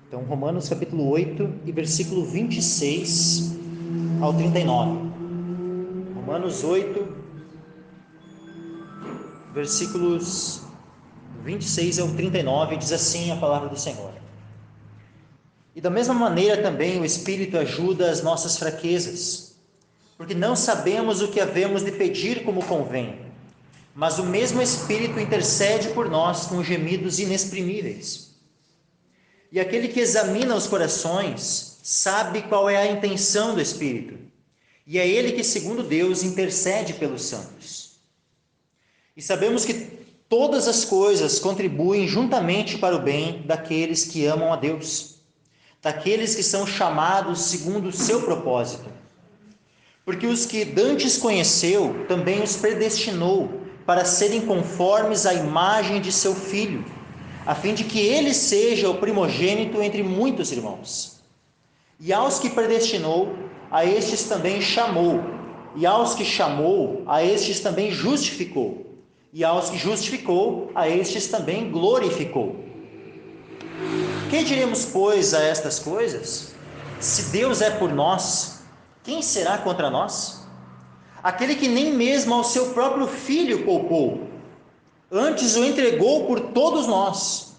Então, Romanos capítulo 8 e versículo 26 ao 39. Romanos 8, versículos 26 ao 39, diz assim a palavra do Senhor. E da mesma maneira também o Espírito ajuda as nossas fraquezas, porque não sabemos o que havemos de pedir como convém, mas o mesmo Espírito intercede por nós com gemidos inexprimíveis. E aquele que examina os corações sabe qual é a intenção do Espírito, e é ele que, segundo Deus, intercede pelos santos. E sabemos que todas as coisas contribuem juntamente para o bem daqueles que amam a Deus, daqueles que são chamados segundo o seu propósito. Porque os que dantes conheceu, também os predestinou para serem conformes à imagem de seu Filho, a fim de que ele seja o primogênito entre muitos irmãos. E aos que predestinou, a estes também chamou. E aos que chamou, a estes também justificou. E aos que justificou, a estes também glorificou. Que diremos, pois, a estas coisas? Se Deus é por nós, quem será contra nós? Aquele que nem mesmo ao seu próprio Filho poupou, antes o entregou por todos nós,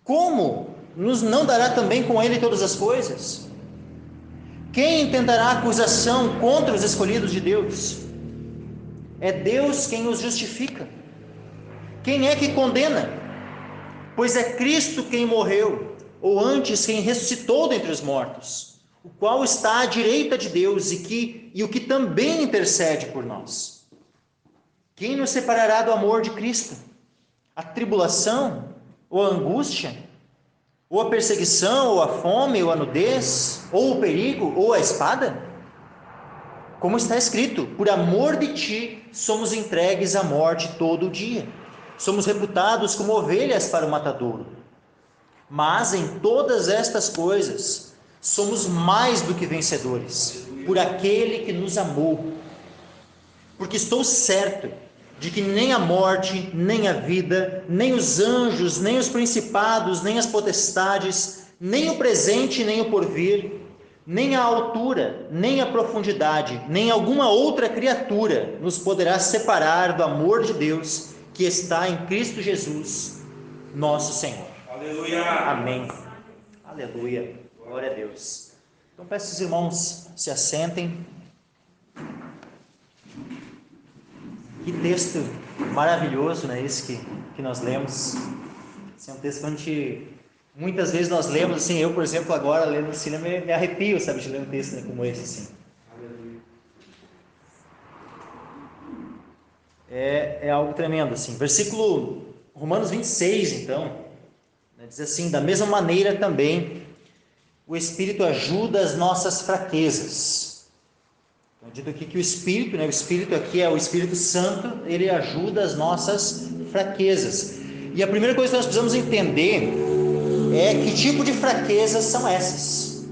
como nos não dará também com ele todas as coisas? Quem intentará acusação contra os escolhidos de Deus? É Deus quem os justifica. Quem é que condena? Pois é Cristo quem morreu, ou antes quem ressuscitou dentre os mortos, o qual está à direita de Deus e o que também intercede por nós. Quem nos separará do amor de Cristo? A tribulação, ou a angústia, ou a perseguição, ou a fome, ou a nudez, ou o perigo, ou a espada? Como está escrito, por amor de ti somos entregues à morte todo o dia. Somos reputados como ovelhas para o matadouro. Mas em todas estas coisas somos mais do que vencedores, por aquele que nos amou. Porque estou certo de que nem a morte, nem a vida, nem os anjos, nem os principados, nem as potestades, nem o presente, nem o porvir, nem a altura, nem a profundidade, nem alguma outra criatura nos poderá separar do amor de Deus que está em Cristo Jesus, nosso Senhor. Aleluia. Amém. Aleluia. Glória a Deus. Então peço que os irmãos se assentem. Que texto maravilhoso, né, esse que nós lemos. Esse é um texto que a gente, muitas vezes nós lemos, assim, eu, por exemplo, agora lendo assim, me arrepio, sabe, de ler um texto, né, como esse, assim. É algo tremendo, assim. Versículo Romanos 26, então, né, diz assim: da mesma maneira também o Espírito ajuda as nossas fraquezas. Então, dito aqui que o Espírito, né, o Espírito aqui é o Espírito Santo, ele ajuda as nossas fraquezas. E a primeira coisa que nós precisamos entender é que tipo de fraquezas são essas,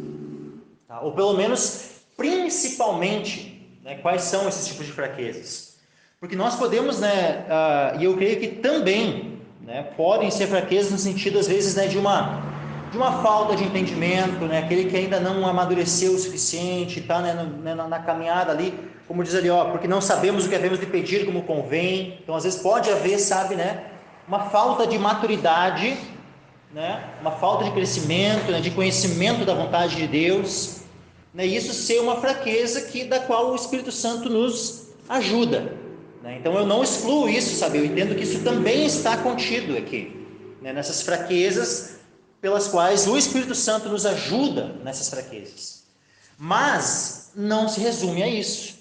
tá? Ou pelo menos, principalmente, né, quais são esses tipos de fraquezas. Porque nós podemos, né, e eu creio que também, né, podem ser fraquezas no sentido, às vezes, né, de uma falta de entendimento, né, aquele que ainda não amadureceu o suficiente, está, né, na caminhada ali, como diz ali, porque não sabemos o que havemos de pedir como convém. Então, às vezes pode haver, sabe, né, uma falta de maturidade, né, uma falta de crescimento, né, de conhecimento da vontade de Deus, né, e isso ser uma fraqueza da qual o Espírito Santo nos ajuda, né? Então eu não excluo isso, sabe, eu entendo que isso também está contido aqui, né, nessas fraquezas pelas quais o Espírito Santo nos ajuda nessas fraquezas. Mas não se resume a isso.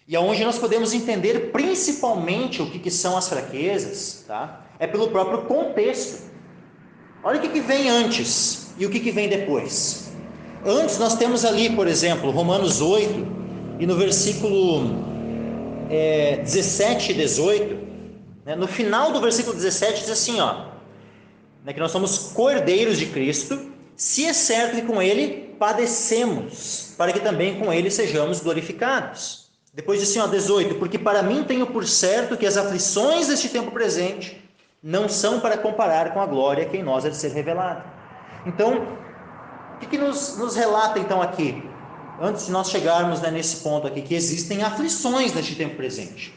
E aonde nós podemos entender principalmente o que são as fraquezas, tá? É pelo próprio contexto. Olha o que vem antes e o que vem depois. Antes nós temos ali, por exemplo, Romanos 8, e no versículo 17 e 18, né, no final do versículo 17 diz assim, que nós somos cordeiros de Cristo, se é certo que com ele padecemos, para que também com ele sejamos glorificados. Depois diz assim, 18, porque para mim tenho por certo que as aflições deste tempo presente não são para comparar com a glória que em nós há de ser revelada. Então, O que nos relata então aqui? Antes de nós chegarmos, né, nesse ponto aqui, que existem aflições neste tempo presente.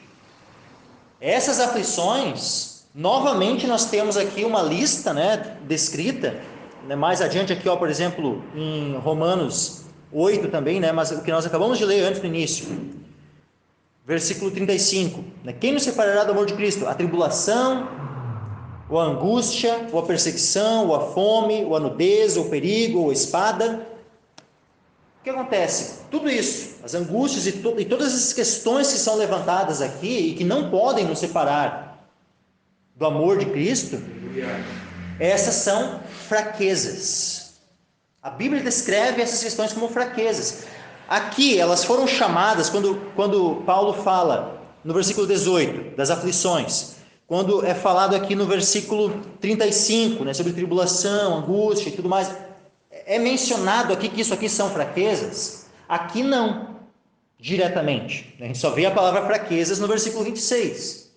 Essas aflições, novamente nós temos aqui uma lista, né, descrita, né, mais adiante aqui, ó, por exemplo, em Romanos 8 também, né, mas o que nós acabamos de ler antes no início, versículo 35, né, quem nos separará do amor de Cristo? A tribulação, ou a angústia, ou a perseguição, ou a fome, ou a nudez, ou o perigo, ou a espada. O que acontece? Tudo isso, as angústias e todas as questões que são levantadas aqui e que não podem nos separar do amor de Cristo, essas são fraquezas. A Bíblia descreve essas questões como fraquezas. Aqui elas foram chamadas, quando Paulo fala no versículo 18 das aflições, quando é falado aqui no versículo 35, né, sobre tribulação, angústia e tudo mais, é mencionado aqui que isso aqui são fraquezas? Aqui não, diretamente. A gente só vê a palavra fraquezas no versículo 26.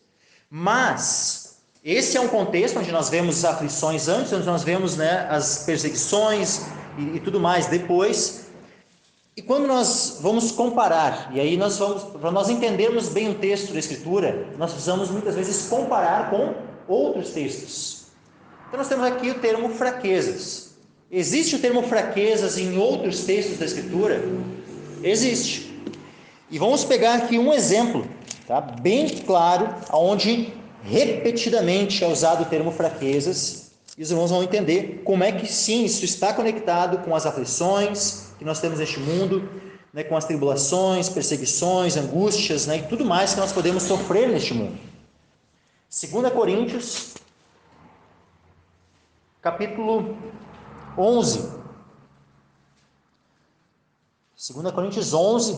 Mas esse é um contexto onde nós vemos as aflições antes, onde nós vemos, né, as perseguições e tudo mais depois. E quando nós vamos comparar, e aí para nós entendermos bem o texto da Escritura, nós precisamos muitas vezes comparar com outros textos. Então nós temos aqui o termo fraquezas. Existe o termo fraquezas em outros textos da Escritura? Existe. E vamos pegar aqui um exemplo, tá, bem claro, onde repetidamente é usado o termo fraquezas, e os irmãos vão entender como é que sim, isso está conectado com as aflições que nós temos neste mundo, né, com as tribulações, perseguições, angústias, né, e tudo mais que nós podemos sofrer neste mundo. 2 Coríntios, capítulo 11. 2 Coríntios 11,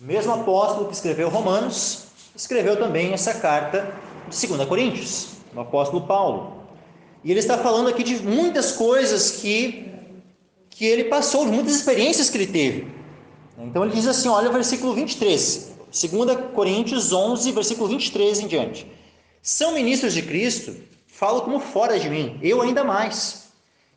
o mesmo apóstolo que escreveu Romanos, escreveu também essa carta de 2 Coríntios, o apóstolo Paulo. E ele está falando aqui de muitas coisas que ele passou, de muitas experiências que ele teve. Então ele diz assim, olha o versículo 23, 2 Coríntios 11, versículo 23 em diante. São ministros de Cristo, falo como fora de mim, eu ainda mais.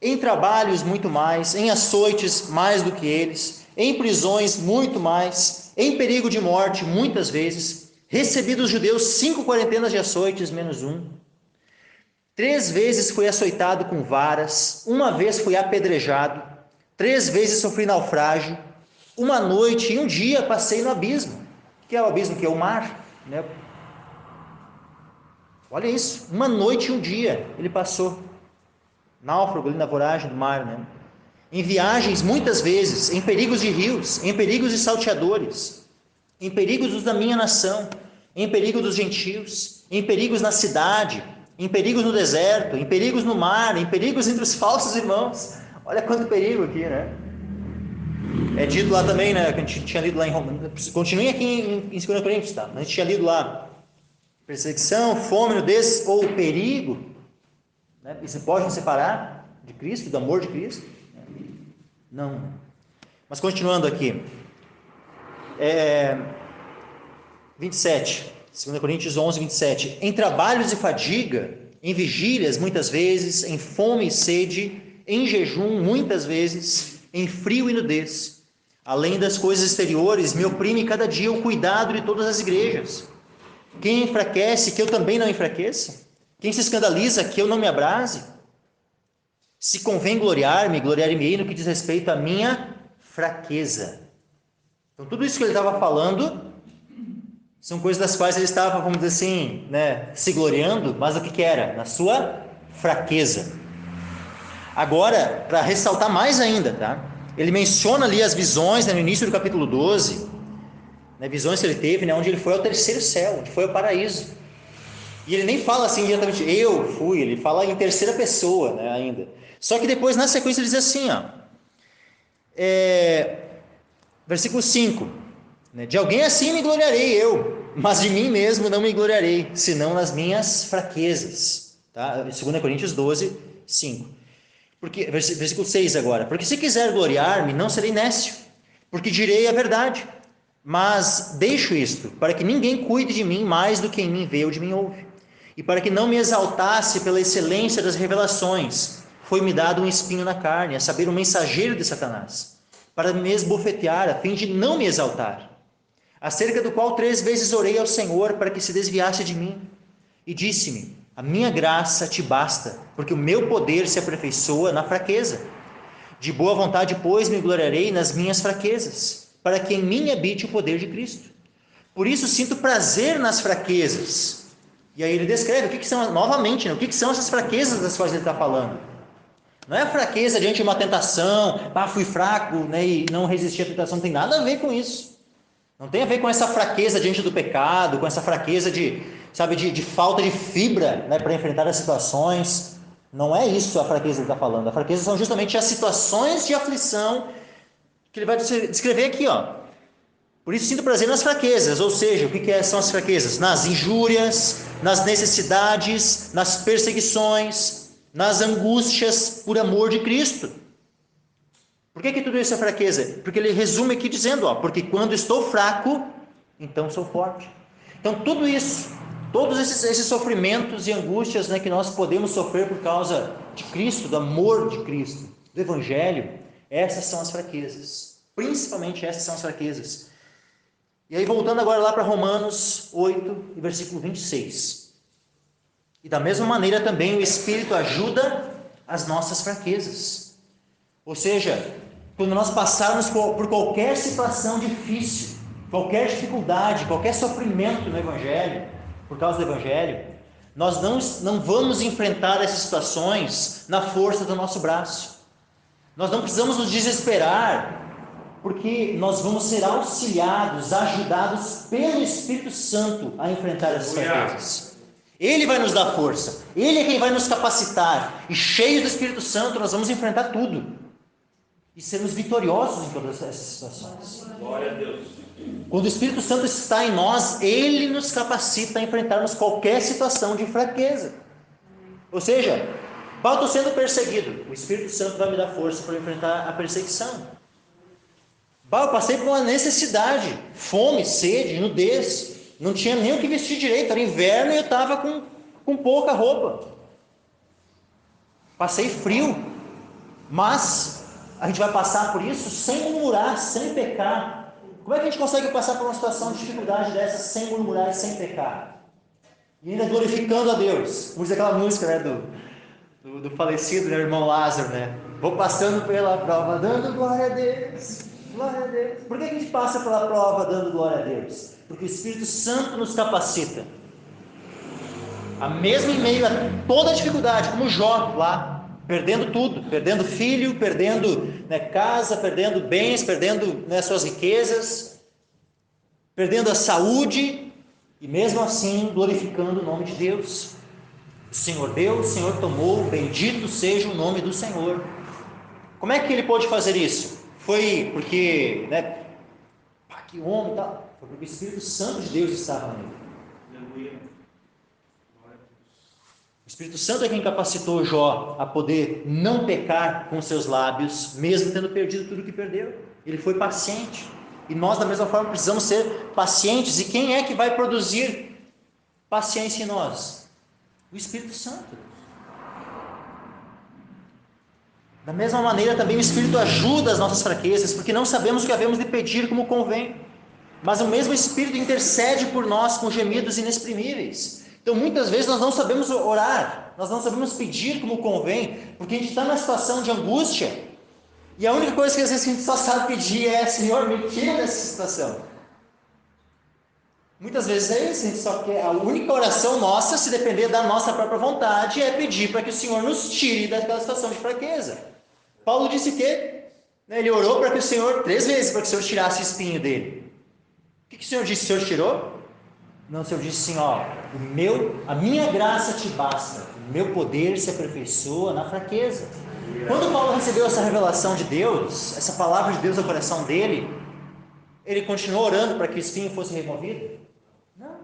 Em trabalhos muito mais, em açoites mais do que eles, em prisões muito mais, em perigo de morte muitas vezes, recebi dos judeus 5 quarentenas de açoites menos um. 3 vezes fui açoitado com varas, 1 vez fui apedrejado, 3 vezes sofri naufrágio, 1 noite e 1 dia passei no abismo. O que é o abismo? Que é o mar, né? Olha isso, 1 noite e 1 dia ele passou, náufrago ali na voragem do mar, né? Em viagens muitas vezes, em perigos de rios, em perigos de salteadores, em perigos dos da minha nação, em perigo dos gentios, em perigos na cidade, em perigos no deserto, em perigos no mar, em perigos entre os falsos irmãos. Olha quanto perigo aqui, né? É dito lá também, né, que a gente tinha lido lá em Romanos. Continue aqui em 2 Coríntios, tá? A gente tinha lido lá, perseguição, fome, nudez ou perigo, né? E se pode nos separar de Cristo, do amor de Cristo? Não. Mas continuando aqui, 27, 2 Coríntios 11, 27. Em trabalhos e fadiga, em vigílias muitas vezes, em fome e sede, em jejum muitas vezes, em frio e nudez. Além das coisas exteriores, me oprime cada dia o cuidado de todas as igrejas. Quem enfraquece, que eu também não enfraqueça? Quem se escandaliza, que eu não me abrase? Se convém gloriar-me, gloriar-me-ei no que diz respeito à minha fraqueza. Então, tudo isso que ele estava falando são coisas das quais ele estava, vamos dizer assim, né, se gloriando, mas o que era? Na sua fraqueza. Agora, para ressaltar mais ainda, tá? Ele menciona ali as visões, né, no início do capítulo 12, né, visões que ele teve, né, onde ele foi ao terceiro céu, onde foi ao paraíso. E ele nem fala assim diretamente, eu fui, ele fala em terceira pessoa, né, ainda. Só que depois, na sequência, ele diz assim, ó, versículo 5, né, de alguém assim me gloriarei eu, mas de mim mesmo não me gloriarei, senão nas minhas fraquezas. Tá? 2 Coríntios 12, 5. Porque, versículo 6 agora, porque se quiser gloriar-me, não serei nécio, porque direi a verdade, mas deixo isto, para que ninguém cuide de mim mais do que em mim vê ou de mim ouve, e para que não me exaltasse pela excelência das revelações, foi-me dado um espinho na carne, a saber, um mensageiro de Satanás, para me esbofetear, a fim de não me exaltar. Acerca do qual 3 vezes orei ao Senhor para que se desviasse de mim. E disse-me: a minha graça te basta, porque o meu poder se aperfeiçoa na fraqueza. De boa vontade, pois, me gloriarei nas minhas fraquezas, para que em mim habite o poder de Cristo. Por isso sinto prazer nas fraquezas. E aí ele descreve o que são, novamente, o que são essas fraquezas das quais ele está falando. Não é a fraqueza diante de uma tentação, fui fraco, né, e não resisti à tentação, não tem nada a ver com isso. Não tem a ver com essa fraqueza diante do pecado, com essa fraqueza de falta de fibra, né, para enfrentar as situações. Não é isso a fraqueza que ele está falando. A fraqueza são justamente as situações de aflição que ele vai descrever aqui. Por isso sinto prazer nas fraquezas, ou seja, o que são as fraquezas? Nas injúrias, nas necessidades, nas perseguições, nas angústias por amor de Cristo. Por que tudo isso é fraqueza? Porque ele resume aqui dizendo, porque quando estou fraco, então sou forte. Então tudo isso, todos esses sofrimentos e angústias, né, que nós podemos sofrer por causa de Cristo, do amor de Cristo, do Evangelho, essas são as fraquezas. Principalmente essas são as fraquezas. E aí voltando agora lá para Romanos 8, versículo 26. E da mesma maneira também o Espírito ajuda as nossas fraquezas. Ou seja, quando nós passarmos por qualquer situação difícil, qualquer dificuldade, qualquer sofrimento no Evangelho, por causa do Evangelho, nós não vamos enfrentar essas situações na força do nosso braço. Nós não precisamos nos desesperar, porque nós vamos ser auxiliados, ajudados pelo Espírito Santo a enfrentar essas fraquezas. Ele vai nos dar força, Ele é quem vai nos capacitar, e cheios do Espírito Santo nós vamos enfrentar tudo. E sermos vitoriosos em todas essas situações. Glória a Deus. Quando o Espírito Santo está em nós, Ele nos capacita a enfrentarmos qualquer situação de fraqueza. Ou seja, estou sendo perseguido, o Espírito Santo vai me dar força para enfrentar a perseguição. Eu passei por uma necessidade, fome, sede, nudez, não tinha nem o que vestir direito, era inverno e eu estava com pouca roupa. Passei frio, mas a gente vai passar por isso sem murmurar, sem pecar. Como é que a gente consegue passar por uma situação de dificuldade dessa sem murmurar e sem pecar? E ainda glorificando a Deus. Como diz aquela música, né, do falecido, né, irmão Lázaro, né? Vou passando pela prova, dando glória a Deus. Glória a Deus. Por que a gente passa pela prova dando glória a Deus? Porque o Espírito Santo nos capacita. Mesmo em meio a toda a dificuldade, como Jó lá, perdendo tudo, perdendo filho, perdendo, né, casa, perdendo bens, perdendo, né, suas riquezas, perdendo a saúde, e mesmo assim glorificando o nome de Deus. O Senhor deu, o Senhor tomou, bendito seja o nome do Senhor. Como é que ele pôde fazer isso? Foi porque, né, que homem, tá? Foi porque o Espírito Santo de Deus estava nele. O Espírito Santo é quem capacitou Jó a poder não pecar com seus lábios, mesmo tendo perdido tudo que perdeu. Ele foi paciente. E nós, da mesma forma, precisamos ser pacientes. E quem é que vai produzir paciência em nós? O Espírito Santo. Da mesma maneira, também o Espírito ajuda as nossas fraquezas, porque não sabemos o que havemos de pedir como convém. Mas o mesmo Espírito intercede por nós com gemidos inexprimíveis. Então, muitas vezes nós não sabemos orar, nós não sabemos pedir como convém, porque a gente está numa situação de angústia, e a única coisa que às vezes a gente só sabe pedir é: Senhor, me tira dessa situação. Muitas vezes é isso, a gente só quer, a única oração nossa, se depender da nossa própria vontade, é pedir para que o Senhor nos tire daquela situação de fraqueza. Paulo disse que, né, ele orou para que o Senhor, 3 vezes, para que o Senhor tirasse o espinho dele. O que o Senhor disse? O Senhor tirou? Não, o Senhor disse assim, a minha graça te basta, o meu poder se aperfeiçoa na fraqueza. Quando Paulo recebeu essa revelação de Deus, essa palavra de Deus no coração dele, ele continuou orando para que o espinho fosse removido? Não.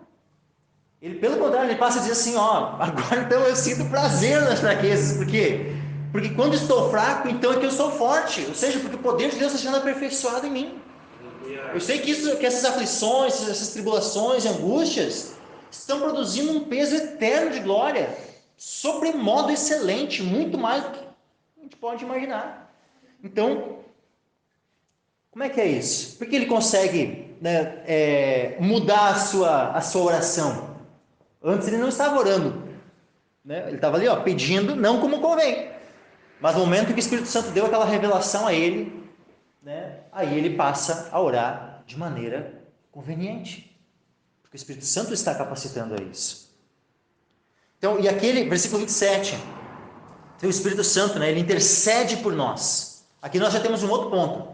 Ele, pelo contrário, ele passa a dizer assim, agora então eu sinto prazer nas fraquezas. Por quê? Porque quando estou fraco, então é que eu sou forte. Ou seja, porque o poder de Deus está sendo aperfeiçoado em mim. Eu sei que essas aflições, essas tribulações e angústias estão produzindo um peso eterno de glória, sobre modo excelente, muito mais gente pode imaginar. Então, como é que é isso? Por que ele consegue, né, mudar a sua oração? Antes ele não estava orando, né? Ele estava ali, pedindo, não como convém. Mas no momento que o Espírito Santo deu aquela revelação a ele, né, aí ele passa a orar de maneira conveniente. Porque o Espírito Santo está capacitando a isso. Então, e aquele, versículo 27, o Espírito Santo, né, ele intercede por nós. Aqui nós já temos um outro ponto.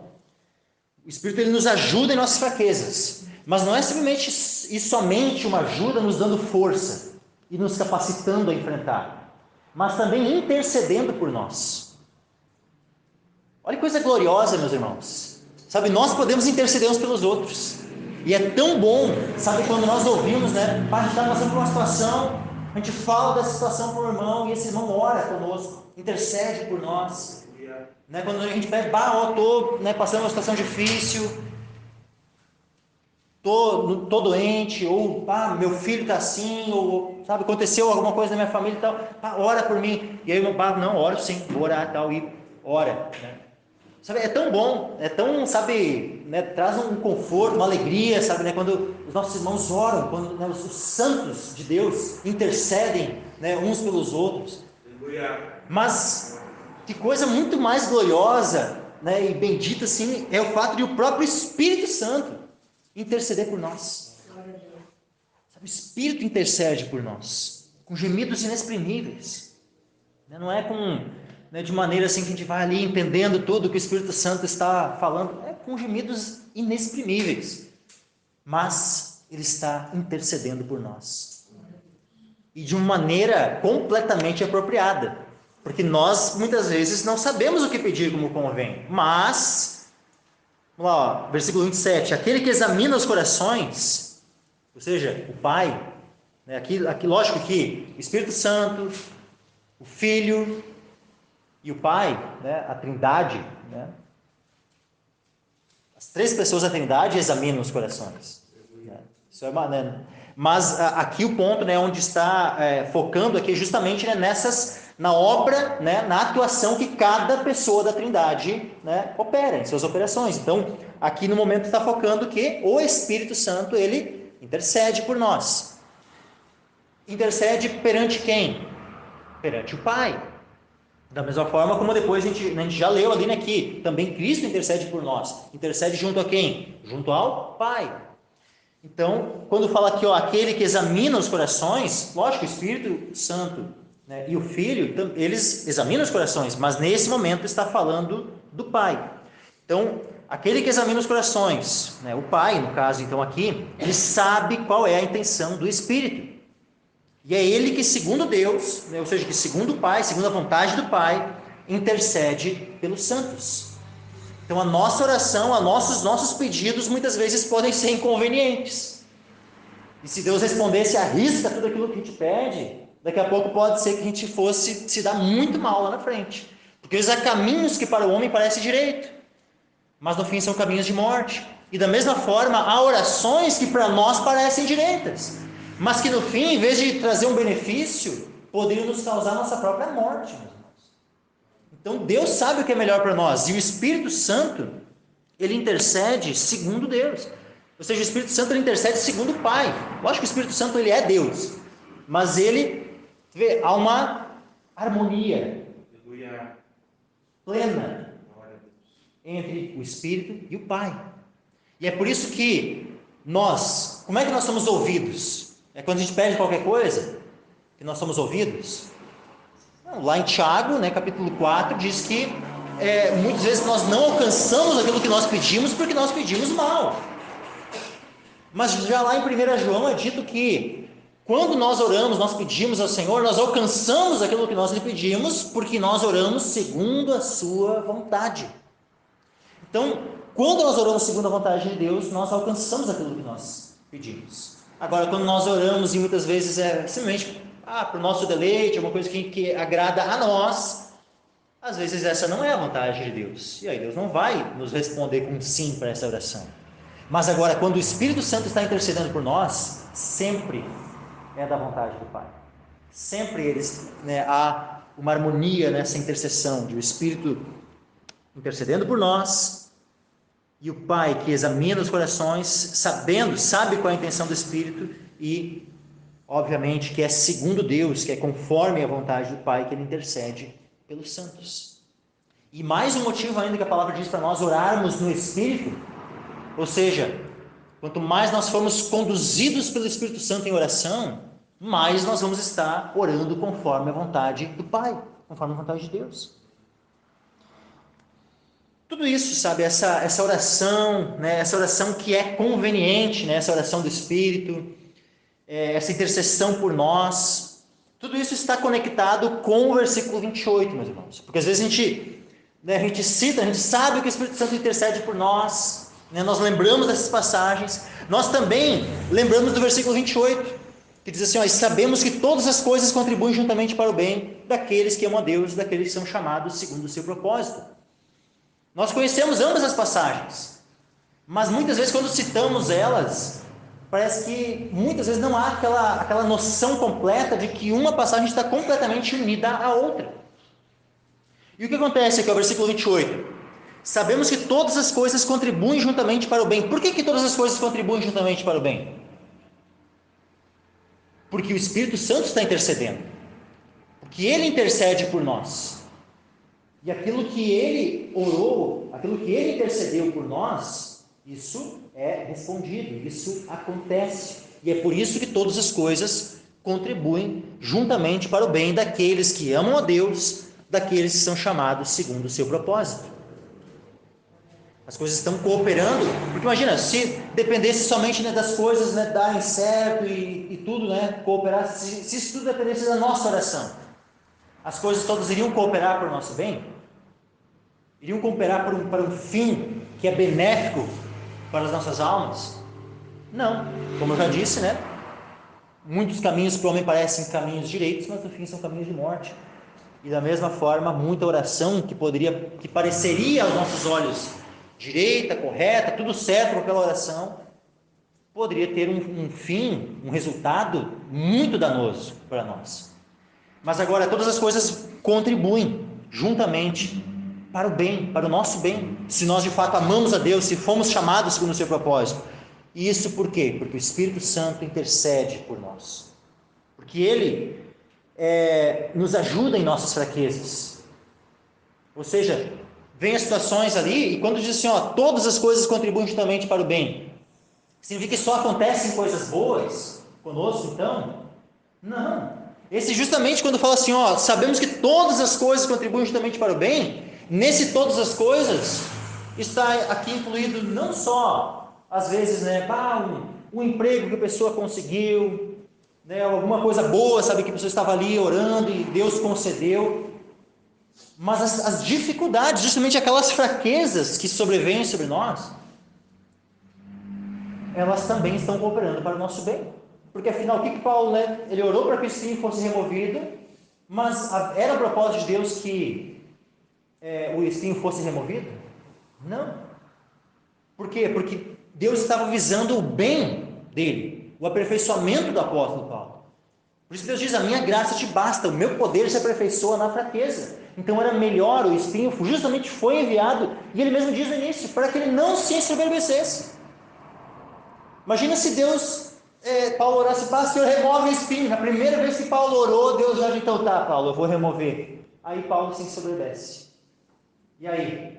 O Espírito, ele nos ajuda em nossas fraquezas. Mas não é simplesmente e somente uma ajuda nos dando força e nos capacitando a enfrentar, mas também intercedendo por nós. Olha que coisa gloriosa, meus irmãos. Sabe, nós podemos interceder uns pelos outros. E é tão bom, sabe, quando nós ouvimos, né, a gente está passando por uma situação, a gente fala dessa situação para o irmão, e esse irmão ora conosco, intercede por nós. Né, quando a gente pede, estou, né, passando uma situação difícil, tô doente, ou meu filho está assim, ou sabe, aconteceu alguma coisa na minha família e tal, ora por mim. E aí o meu pai, não, oro sim, vou orar e tal, e ora, né? Sabe, é tão bom, é tão, sabe, né, traz um conforto, uma alegria, sabe, né, quando os nossos irmãos oram, quando, né, os santos de Deus intercedem, né, uns pelos outros. Mas que coisa muito mais gloriosa, né, e bendita assim, é o fato de o próprio Espírito Santo interceder por nós. Sabe, o Espírito intercede por nós, com gemidos inexprimíveis. Não é com, né, de maneira assim que a gente vai ali entendendo tudo que o Espírito Santo está falando, é com gemidos inexprimíveis, mas ele está intercedendo por nós, e de uma maneira completamente apropriada, porque nós muitas vezes não sabemos o que pedir como convém, mas, vamos lá, versículo 27, aquele que examina os corações, ou seja, o Pai, né, aqui lógico que o Espírito Santo, o Filho e o Pai, né, a Trindade, né, as três pessoas da Trindade examinam os corações. Né, isso é uma, né, mas aqui o ponto, né, onde está focando aqui justamente, né, na obra, né, na atuação que cada pessoa da Trindade, né, opera em suas operações. Então, aqui no momento está focando que o Espírito Santo, ele intercede por nós. Intercede perante quem? Perante o Pai. Da mesma forma como depois a gente já leu ali, né, que também Cristo intercede por nós. Intercede junto a quem? Junto ao Pai. Então, quando fala aqui, aquele que examina os corações, lógico, o Espírito Santo, né, e o Filho, eles examinam os corações, mas nesse momento está falando do Pai. Então, aquele que examina os corações, né, o Pai, no caso, então aqui, ele sabe qual é a intenção do Espírito. E é ele que, segundo Deus, né, ou seja, que segundo o Pai, segundo a vontade do Pai, intercede pelos santos. Então a nossa oração, nossos pedidos muitas vezes podem ser inconvenientes. E se Deus respondesse à risca tudo aquilo que a gente pede, daqui a pouco pode ser que a gente fosse se dar muito mal lá na frente. Porque há caminhos que para o homem parecem direito, mas no fim são caminhos de morte. E da mesma forma, há orações que para nós parecem direitas, mas que no fim, em vez de trazer um benefício, poderiam nos causar nossa própria morte, meus irmãos. Então Deus sabe o que é melhor para nós, e o Espírito Santo, ele intercede segundo Deus. Ou seja, o Espírito Santo, ele intercede segundo o Pai. Lógico que o Espírito Santo, ele é Deus, mas ele, há uma harmonia plena entre o Espírito e o Pai. E é por isso que nós, como é que nós somos ouvidos? É quando a gente pede qualquer coisa que nós somos ouvidos? Não, lá em Tiago, né, capítulo 4, diz que muitas vezes nós não alcançamos aquilo que nós pedimos porque nós pedimos mal. Mas já lá em 1 João é dito que quando nós oramos, nós pedimos ao Senhor, nós alcançamos aquilo que nós lhe pedimos porque nós oramos segundo a sua vontade. Então, quando nós oramos segundo a vontade de Deus, nós alcançamos aquilo que nós pedimos. Agora, quando nós oramos e muitas vezes é simplesmente para o nosso deleite, uma coisa que agrada a nós, às vezes essa não é a vontade de Deus. E aí Deus não vai nos responder com sim para essa oração. Mas agora, quando o Espírito Santo está intercedendo por nós, sempre é da vontade do Pai. Sempre há uma harmonia nessa intercessão, de o Espírito intercedendo por nós, e o Pai que examina os corações, sabe qual é a intenção do Espírito, e, obviamente, que é segundo Deus, que é conforme a vontade do Pai, que Ele intercede pelos santos. E mais um motivo ainda que a palavra diz para nós orarmos no Espírito, ou seja, quanto mais nós formos conduzidos pelo Espírito Santo em oração, mais nós vamos estar orando conforme a vontade do Pai, conforme a vontade de Deus. Tudo isso, sabe, essa oração, né, essa oração que é conveniente, né, essa oração do Espírito, essa intercessão por nós, tudo isso está conectado com o versículo 28, meus irmãos. Porque às vezes a gente cita, a gente sabe que o Espírito Santo intercede por nós, né, nós lembramos dessas passagens, nós também lembramos do versículo 28, que diz assim, ó, e sabemos que todas as coisas contribuem juntamente para o bem daqueles que amam a Deus, daqueles que são chamados segundo o seu propósito. Nós conhecemos ambas as passagens, mas muitas vezes quando citamos elas, parece que muitas vezes não há aquela noção completa de que uma passagem está completamente unida à outra. E o que acontece aqui, o versículo 28? Sabemos que todas as coisas contribuem juntamente para o bem. Por que todas as coisas contribuem juntamente para o bem? Porque o Espírito Santo está intercedendo. Porque Ele intercede por nós. E aquilo que Ele orou, aquilo que Ele intercedeu por nós, isso é respondido, isso acontece. E é por isso que todas as coisas contribuem juntamente para o bem daqueles que amam a Deus, daqueles que são chamados segundo o seu propósito. As coisas estão cooperando, porque imagina, se dependesse somente, né, das coisas, né, darem certo e tudo, né, cooperar, se isso tudo dependesse da nossa oração, as coisas todas iriam cooperar para o nosso bem? Iriam cooperar para um fim que é benéfico para as nossas almas? Não, como eu já disse, né, muitos caminhos para o homem parecem caminhos direitos, mas no fim são caminhos de morte. E da mesma forma, muita oração que pareceria aos nossos olhos direita, correta, tudo certo com aquela oração, poderia ter um fim, um resultado muito danoso para nós. Mas agora todas as coisas contribuem juntamente para o bem, para o nosso bem, se nós de fato amamos a Deus, se fomos chamados segundo o seu propósito. E isso por quê? Porque o Espírito Santo intercede por nós. Porque Ele nos ajuda em nossas fraquezas. Ou seja, vem as situações ali, e quando diz assim, ó, todas as coisas contribuem juntamente para o bem, significa que só acontecem coisas boas conosco, então? Não. Esse justamente quando fala assim, ó, sabemos que todas as coisas contribuem justamente para o bem, nesse todas as coisas, está aqui incluído não só, às vezes, né, um emprego que a pessoa conseguiu, né, alguma coisa boa, sabe, que a pessoa estava ali orando e Deus concedeu, mas as dificuldades, justamente aquelas fraquezas que sobrevêm sobre nós, elas também estão cooperando para o nosso bem. Porque afinal, o que Paulo, né, ele orou para que o espinho fosse removido, mas era o propósito de Deus que o espinho fosse removido? Não. Por quê? Porque Deus estava visando o bem dele, o aperfeiçoamento do apóstolo Paulo. Por isso Deus diz, a minha graça te basta, o meu poder se aperfeiçoa na fraqueza. Então era melhor, o espinho justamente foi enviado, e ele mesmo diz no início, para que ele não se ensoberbecesse. Imagina se Deus, Paulo orasse, Senhor, remove o espinho. Na primeira vez que Paulo orou, Deus já disse, então tá, Paulo, eu vou remover. Aí Paulo se ensoberbece. E aí?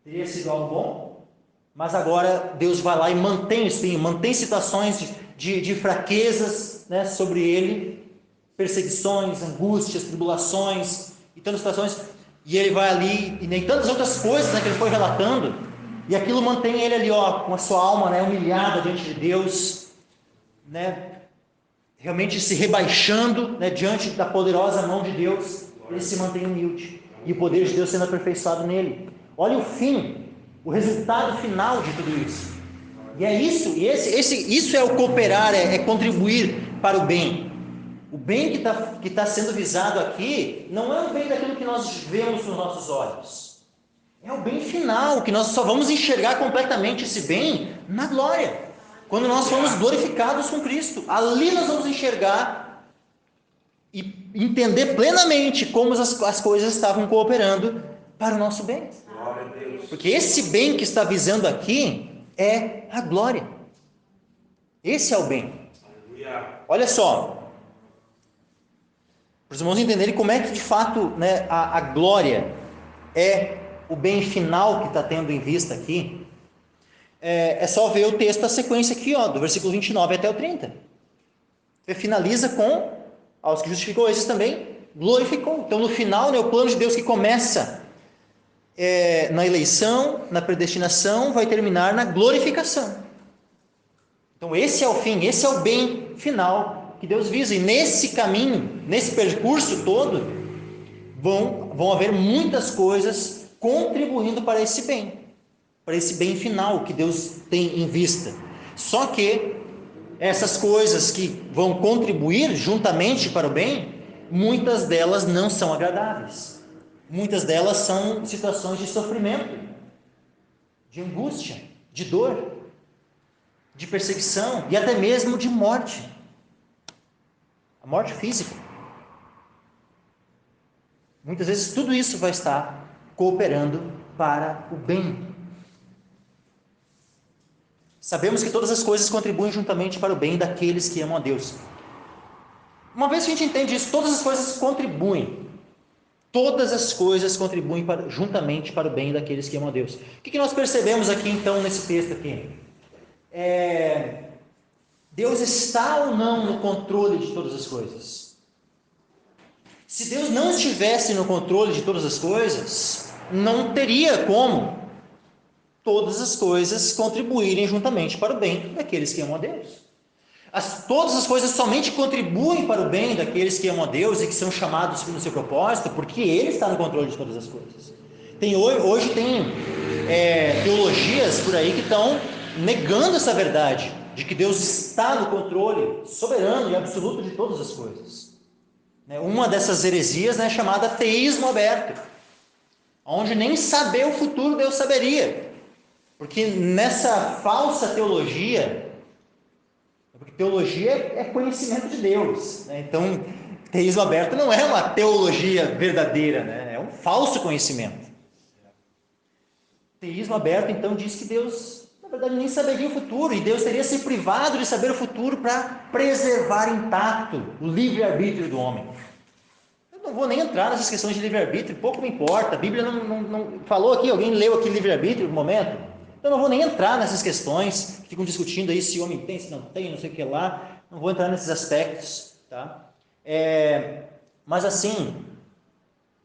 Teria sido algo bom? Mas agora Deus vai lá e mantém o espinho, mantém situações de fraquezas, né, sobre ele, perseguições, angústias, tribulações e tantas situações, e ele vai ali, e nem tantas outras coisas, né, que ele foi relatando, e aquilo mantém ele ali, ó, com a sua alma, né, humilhada diante de Deus, né, realmente se rebaixando, né, diante da poderosa mão de Deus. Ele se mantém humilde, e o poder de Deus sendo aperfeiçoado nele. Olha o fim, o resultado final de tudo isso. E é isso, isso é o cooperar, é contribuir para o bem. O bem que está sendo visado aqui não é o bem daquilo que nós vemos nos nossos olhos. É o bem final, que nós só vamos enxergar completamente esse bem na glória. Quando nós formos glorificados com Cristo. Ali nós vamos enxergar e entender plenamente como as coisas estavam cooperando para o nosso bem. Porque esse bem que está visando aqui é a glória. Esse é o bem. Olha só, para os irmãos entenderem como é que de fato, né, a glória é o bem final que está tendo em vista aqui, é só ver o texto, a sequência aqui, ó, do versículo 29 até o 30. Ele finaliza com: aos que justificou, esses também glorificou. Então, no final, né, o plano de Deus que começa na eleição, na predestinação, vai terminar na glorificação. Então, esse é o fim, esse é o bem final que Deus visa. E nesse caminho, nesse percurso todo, vão haver muitas coisas contribuindo para esse bem final que Deus tem em vista. Só que essas coisas que vão contribuir juntamente para o bem, muitas delas não são agradáveis. Muitas delas são situações de sofrimento, de angústia, de dor, de perseguição e até mesmo de morte. A morte física. Muitas vezes tudo isso vai estar cooperando para o bem. Sabemos que todas as coisas contribuem juntamente para o bem daqueles que amam a Deus. Uma vez que a gente entende isso, todas as coisas contribuem. Todas as coisas contribuem juntamente para o bem daqueles que amam a Deus. O que nós percebemos aqui então nesse texto aqui? Deus está ou não no controle de todas as coisas? Se Deus não estivesse no controle de todas as coisas, não teria como todas as coisas contribuírem juntamente para o bem daqueles que amam a Deus. Todas as coisas somente contribuem para o bem daqueles que amam a Deus e que são chamados segundo o seu propósito, porque Ele está no controle de todas as coisas. Hoje tem teologias por aí que estão negando essa verdade, de que Deus está no controle soberano e absoluto de todas as coisas. Uma dessas heresias é chamada teísmo aberto, onde nem saber o futuro Deus saberia. Porque nessa falsa teologia, porque teologia é conhecimento de Deus, né? Então, teísmo aberto não é uma teologia verdadeira, né? É um falso conhecimento. Teísmo aberto, então, diz que Deus, na verdade, nem saberia o futuro, e Deus teria se privado de saber o futuro para preservar intacto o livre-arbítrio do homem. Eu não vou nem entrar nessas questões de livre-arbítrio, pouco me importa. A Bíblia não falou aqui, alguém leu aqui livre-arbítrio no momento? Eu não vou nem entrar nessas questões, ficam discutindo aí se o homem tem, se não tem, não sei o que lá. Não vou entrar nesses aspectos, tá? Mas assim,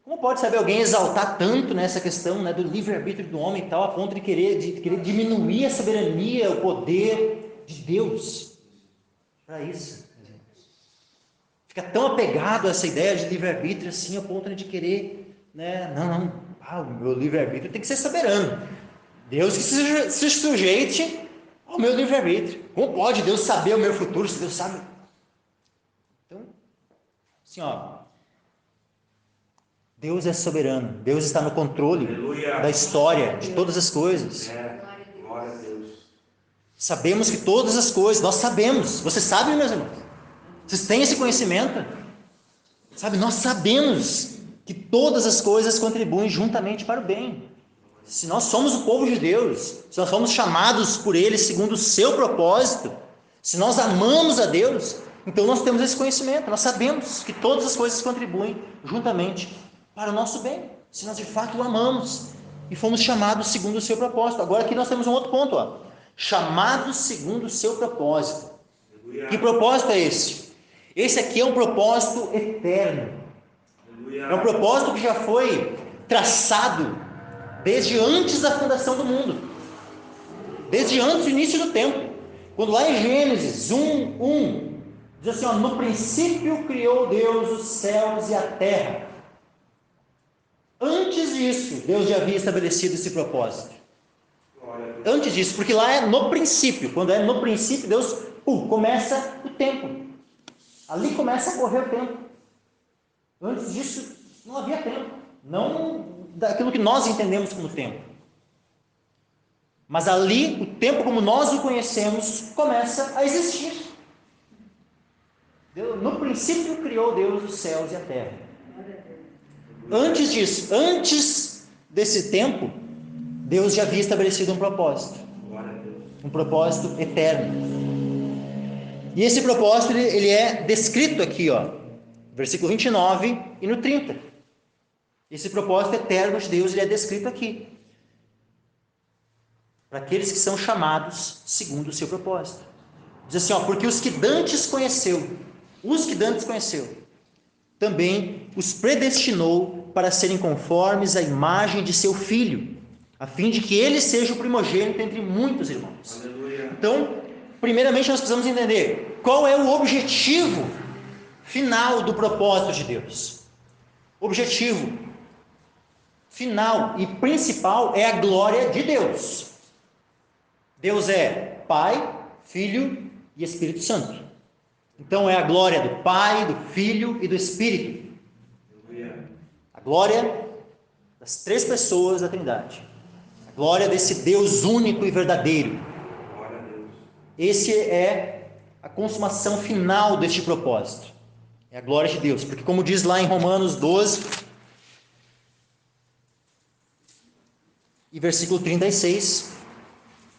como pode saber alguém exaltar tanto nessa questão, né, do livre-arbítrio do homem e tal, a ponto de querer diminuir a soberania, o poder de Deus para isso? Fica tão apegado a essa ideia de livre-arbítrio assim, a ponto de querer, né, o meu livre-arbítrio tem que ser soberano. Deus que se sujeite ao meu livre-arbítrio. Como pode Deus saber o meu futuro, se Deus sabe? Então, assim, Deus é soberano. Deus está no controle da história, de todas as coisas. Glória a Deus. Sabemos que todas as coisas, nós sabemos. Vocês sabem, meus irmãos? Vocês têm esse conhecimento? Sabe, nós sabemos que todas as coisas contribuem juntamente para o bem. Se nós somos o povo de Deus, se nós somos chamados por Ele segundo o seu propósito, se nós amamos a Deus, então nós temos esse conhecimento, nós sabemos que todas as coisas contribuem juntamente para o nosso bem, se nós de fato o amamos e fomos chamados segundo o seu propósito. Agora aqui nós temos um outro ponto, chamados segundo o seu propósito. Que propósito é esse? Esse aqui é um propósito eterno. É um propósito que já foi traçado desde antes da fundação do mundo, desde antes do início do tempo, quando lá em Gênesis 1, diz assim, no princípio criou Deus os céus e a terra. Antes disso, Deus já havia estabelecido esse propósito. Antes disso, porque lá é no princípio, quando é no princípio, Deus, começa o tempo, ali começa a correr o tempo. Antes disso, não havia tempo, não daquilo que nós entendemos como tempo. Mas ali, o tempo como nós o conhecemos, começa a existir. No princípio criou Deus os céus e a terra. Antes disso, antes desse tempo, Deus já havia estabelecido um propósito. Um propósito eterno. E esse propósito, ele é descrito aqui, versículo 29 e no 30. Esse propósito eterno de Deus, ele é descrito aqui. Para aqueles que são chamados segundo o seu propósito. Diz assim, porque os que dantes conheceu, também os predestinou para serem conformes à imagem de seu Filho, a fim de que ele seja o primogênito entre muitos irmãos. Aleluia. Então, primeiramente nós precisamos entender qual é o objetivo final do propósito de Deus. O objetivo final e principal é a glória de Deus. Deus é Pai, Filho e Espírito Santo. Então é a glória do Pai, do Filho e do Espírito. A glória das três pessoas da Trindade. A glória desse Deus único e verdadeiro. Esse é a consumação final deste propósito. É a glória de Deus. Porque como diz lá em Romanos 12, e versículo 36...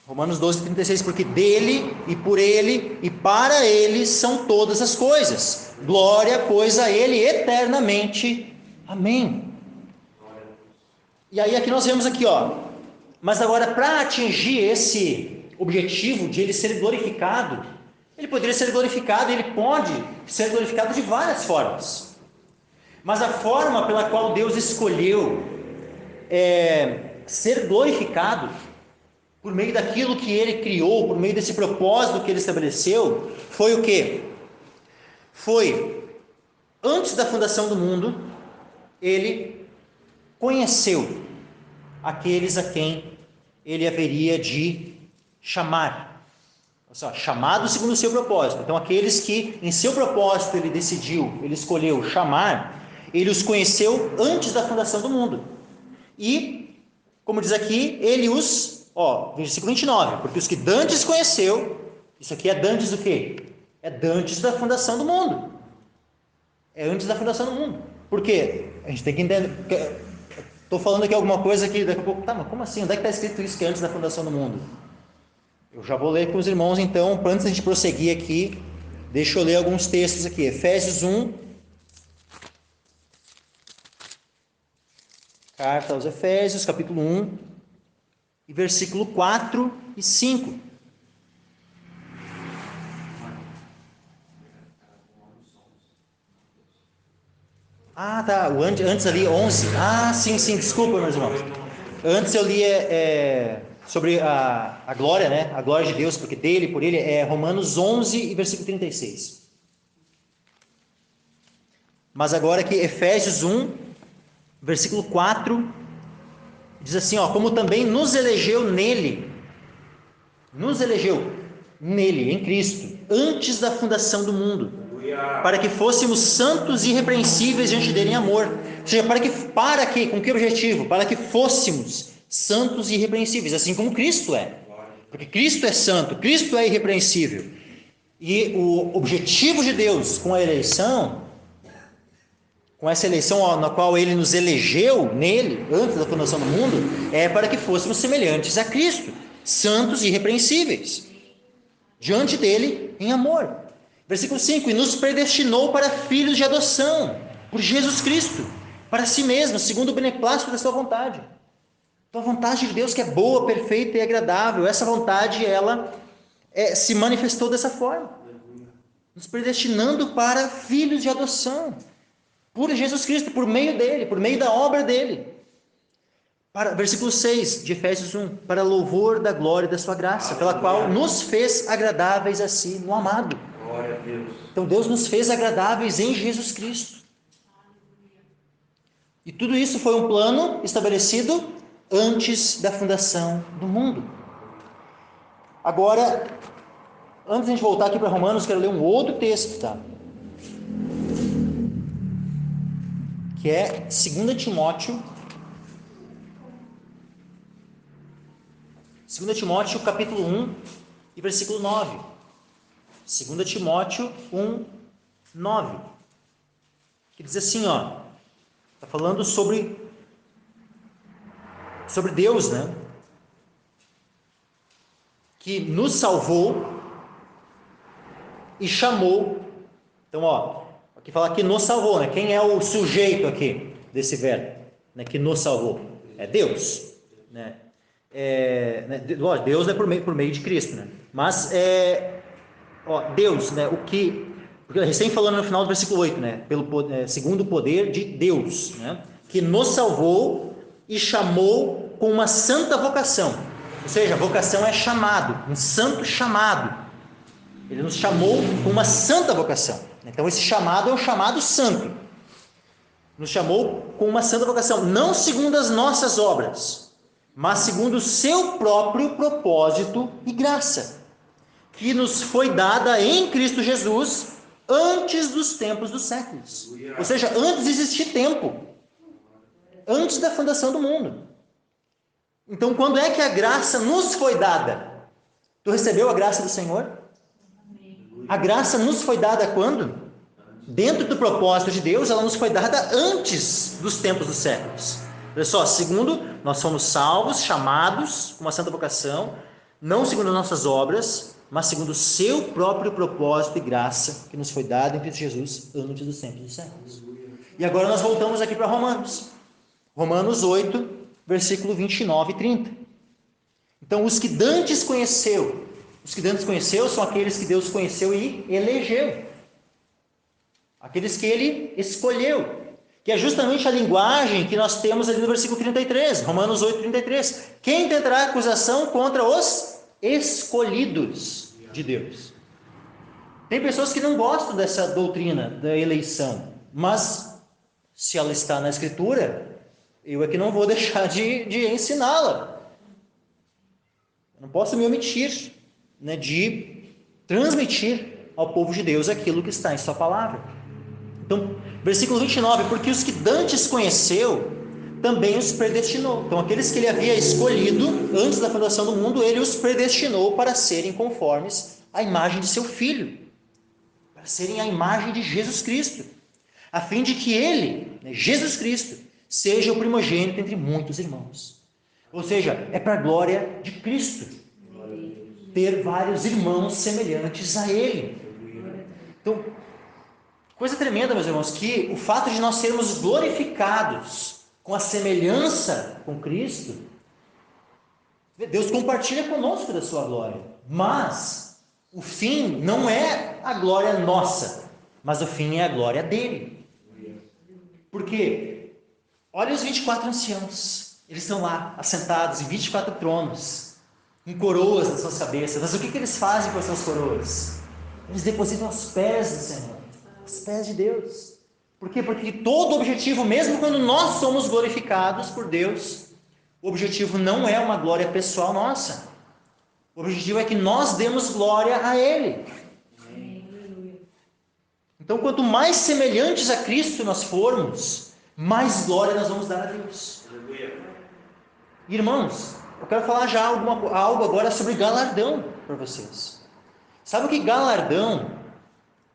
Romanos 12, 36, porque dele, e por ele, e para ele são todas as coisas. Glória, pois, a ele eternamente. Amém. E aí aqui nós vemos aqui, mas agora para atingir esse objetivo de ele ser glorificado, ele poderia ser glorificado, ele pode ser glorificado de várias formas. Mas a forma pela qual Deus escolheu ser glorificado, por meio daquilo que ele criou, por meio desse propósito que ele estabeleceu, foi o quê? Foi, antes da fundação do mundo, ele conheceu aqueles a quem ele haveria de chamar. Ou seja, chamado segundo o seu propósito. Então, aqueles que em seu propósito ele decidiu, ele escolheu chamar, ele os conheceu antes da fundação do mundo. E, como diz aqui, ele os... versículo 29, porque os que dantes conheceu, isso aqui é dantes do quê? É dantes da fundação do mundo. É antes da fundação do mundo. Por quê? A gente tem que entender. Estou falando aqui alguma coisa que daqui a pouco, mas como assim? Onde é que está escrito isso que é antes da fundação do mundo? Eu já vou ler com os irmãos então, antes de a gente prosseguir aqui, deixa eu ler alguns textos aqui. Efésios 1, carta aos Efésios, capítulo 1, e versículo 4 e 5. Tá. Antes ali, 11. Sim, desculpa, meus irmãos. Antes eu li sobre a glória, né? A glória de Deus, porque dele, por ele, é Romanos 11 e versículo 36. Mas agora aqui, Efésios 1, versículo 4, diz assim, como também nos elegeu nele, em Cristo, antes da fundação do mundo, para que fôssemos santos e irrepreensíveis diante dele em amor. Ou seja, com que objetivo? Para que fôssemos santos e irrepreensíveis, assim como Cristo é. Porque Cristo é santo, Cristo é irrepreensível. E o objetivo de Deus com a eleição, com essa eleição na qual ele nos elegeu nele, antes da fundação do mundo, é para que fôssemos semelhantes a Cristo, santos e irrepreensíveis, diante dele em amor. Versículo 5, e nos predestinou para filhos de adoção, por Jesus Cristo, para si mesmo, segundo o beneplácito da sua vontade. Então a vontade de Deus que é boa, perfeita e agradável, essa vontade, ela se manifestou dessa forma, nos predestinando para filhos de adoção, por Jesus Cristo, por meio dele, por meio da obra dele. Versículo 6 de Efésios 1, para louvor da glória da sua graça, pela qual nos fez agradáveis a si no amado. Glória a Deus. Então Deus nos fez agradáveis em Jesus Cristo. E tudo isso foi um plano estabelecido antes da fundação do mundo. Agora, antes de a gente voltar aqui para Romanos, quero ler um outro texto, tá? Que é 2 Timóteo. 2 Timóteo, capítulo 1 e versículo 9. 2 Timóteo 1, 9, que diz assim, ó, está falando sobre Deus, né? Que nos salvou e chamou. Então, ó, aqui fala que nos salvou, né? Quem é o sujeito aqui desse verbo, né? Que nos salvou? É Deus, né? Lógico, Deus é por meio de Cristo, né? Mas Deus, né? Porque recém falando no final do versículo 8, né? Segundo o poder de Deus, né? Que nos salvou e chamou com uma santa vocação. Ou seja, vocação é chamado, um santo chamado. Ele nos chamou com uma santa vocação. Então esse chamado é um chamado santo. Nos chamou com uma santa vocação, não segundo as nossas obras, mas segundo o seu próprio propósito e graça, que nos foi dada em Cristo Jesus antes dos tempos dos séculos. Ou seja, antes de existir tempo. Antes da fundação do mundo. Então, quando é que a graça nos foi dada? Tu recebeu a graça do Senhor? A graça nos foi dada quando? Dentro do propósito de Deus, ela nos foi dada antes dos tempos dos séculos. Olha só, segundo, nós somos salvos, chamados com uma santa vocação, não segundo as nossas obras, mas segundo o seu próprio propósito e graça, que nos foi dada em Cristo Jesus antes dos tempos dos séculos. E agora nós voltamos aqui para Romanos. Romanos 8, versículo 29 e 30. Então, os que dantes conheceu são aqueles que Deus conheceu e elegeu. Aqueles que Ele escolheu. Que é justamente a linguagem que nós temos ali no versículo 33, Romanos 8, 33. Quem tentará acusação contra os escolhidos de Deus? Tem pessoas que não gostam dessa doutrina da eleição, mas se ela está na Escritura, eu é que não vou deixar de ensiná-la. Eu não posso me omitir, né, de transmitir ao povo de Deus aquilo que está em sua palavra. Então, versículo 29, porque os que dantes conheceu, também os predestinou. Então, aqueles que ele havia escolhido antes da fundação do mundo, ele os predestinou para serem conformes à imagem de seu Filho, para serem a imagem de Jesus Cristo, a fim de que ele, Jesus Cristo, seja o primogênito entre muitos irmãos. Ou seja, é para a glória de Cristo ter vários irmãos semelhantes a ele. Então, coisa tremenda, meus irmãos, que o fato de nós sermos glorificados com a semelhança com Cristo, Deus compartilha conosco da sua glória, mas o fim não é a glória nossa, mas o fim é a glória dele. Por quê? Olha os 24 anciãos, eles estão lá, assentados em 24 tronos, em coroas nas suas cabeças. Mas o que eles fazem com as suas coroas? Eles depositam aos pés do Senhor, aos pés de Deus. Por quê? Porque todo objetivo, mesmo quando nós somos glorificados por Deus, o objetivo não é uma glória pessoal nossa. O objetivo é que nós demos glória a Ele. Então, quanto mais semelhantes a Cristo nós formos, mais glória nós vamos dar a Deus. Irmãos, eu quero falar já algo agora sobre galardão para vocês. Sabe o que galardão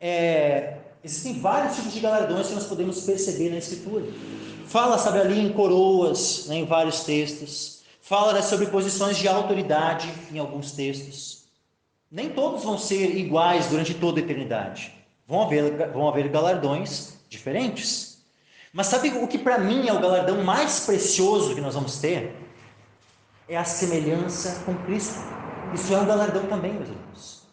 é? Existem vários tipos de galardões que nós podemos perceber na Escritura. Fala, sabe, ali em coroas, né, em vários textos. Fala, né, sobre posições de autoridade em alguns textos. Nem todos vão ser iguais durante toda a eternidade. Vão haver galardões diferentes. Mas sabe o que para mim é o galardão mais precioso que nós vamos ter? É a semelhança com Cristo. Isso é um galardão também, meus irmãos.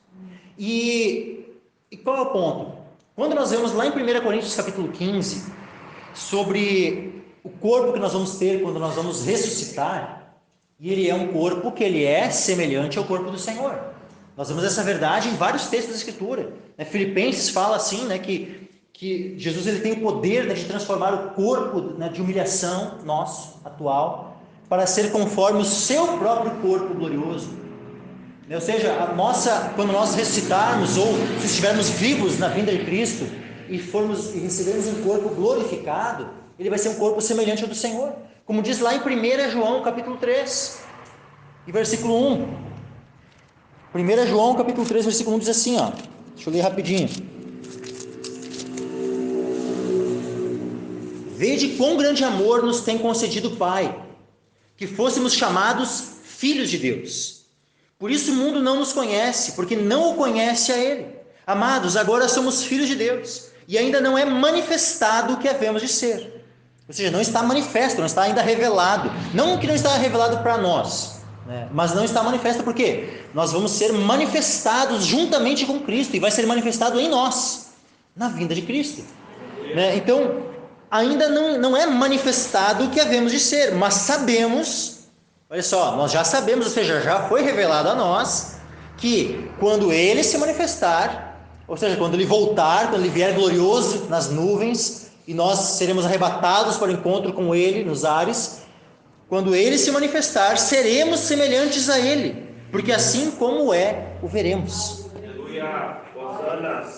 E qual é o ponto? Quando nós vemos lá em 1 Coríntios capítulo 15, sobre o corpo que nós vamos ter quando nós vamos ressuscitar, e ele é um corpo que ele é semelhante ao corpo do Senhor. Nós vemos essa verdade em vários textos da Escritura. Filipenses fala assim, né, que Jesus ele tem o poder, né, de transformar o corpo, né, de humilhação nosso, atual, para ser conforme o seu próprio corpo glorioso. Ou seja, quando nós ressuscitarmos, ou se estivermos vivos na vinda de Cristo, e recebermos um corpo glorificado, ele vai ser um corpo semelhante ao do Senhor. Como diz lá em 1 João capítulo 3, e versículo 1. 1 João capítulo 3, versículo 1 diz assim, ó, deixa eu ler rapidinho. vede quão grande amor nos tem concedido o Pai, que fôssemos chamados filhos de Deus. Por isso o mundo não nos conhece, porque não o conhece a Ele. Amados, agora somos filhos de Deus, e ainda não é manifestado o que havemos de ser. Ou seja, não está manifesto, não está ainda revelado. Não que não está revelado para nós, né? Mas não está manifesto porque nós vamos ser manifestados juntamente com Cristo, e vai ser manifestado em nós, na vinda de Cristo, né? Então, ainda não é manifestado o que havemos de ser, mas sabemos, olha só, nós já sabemos, ou seja, já foi revelado a nós, que quando Ele se manifestar, ou seja, quando Ele voltar, quando Ele vier glorioso nas nuvens, e nós seremos arrebatados para o encontro com Ele nos ares, quando Ele se manifestar, seremos semelhantes a Ele, porque assim como é, o veremos. Aleluia.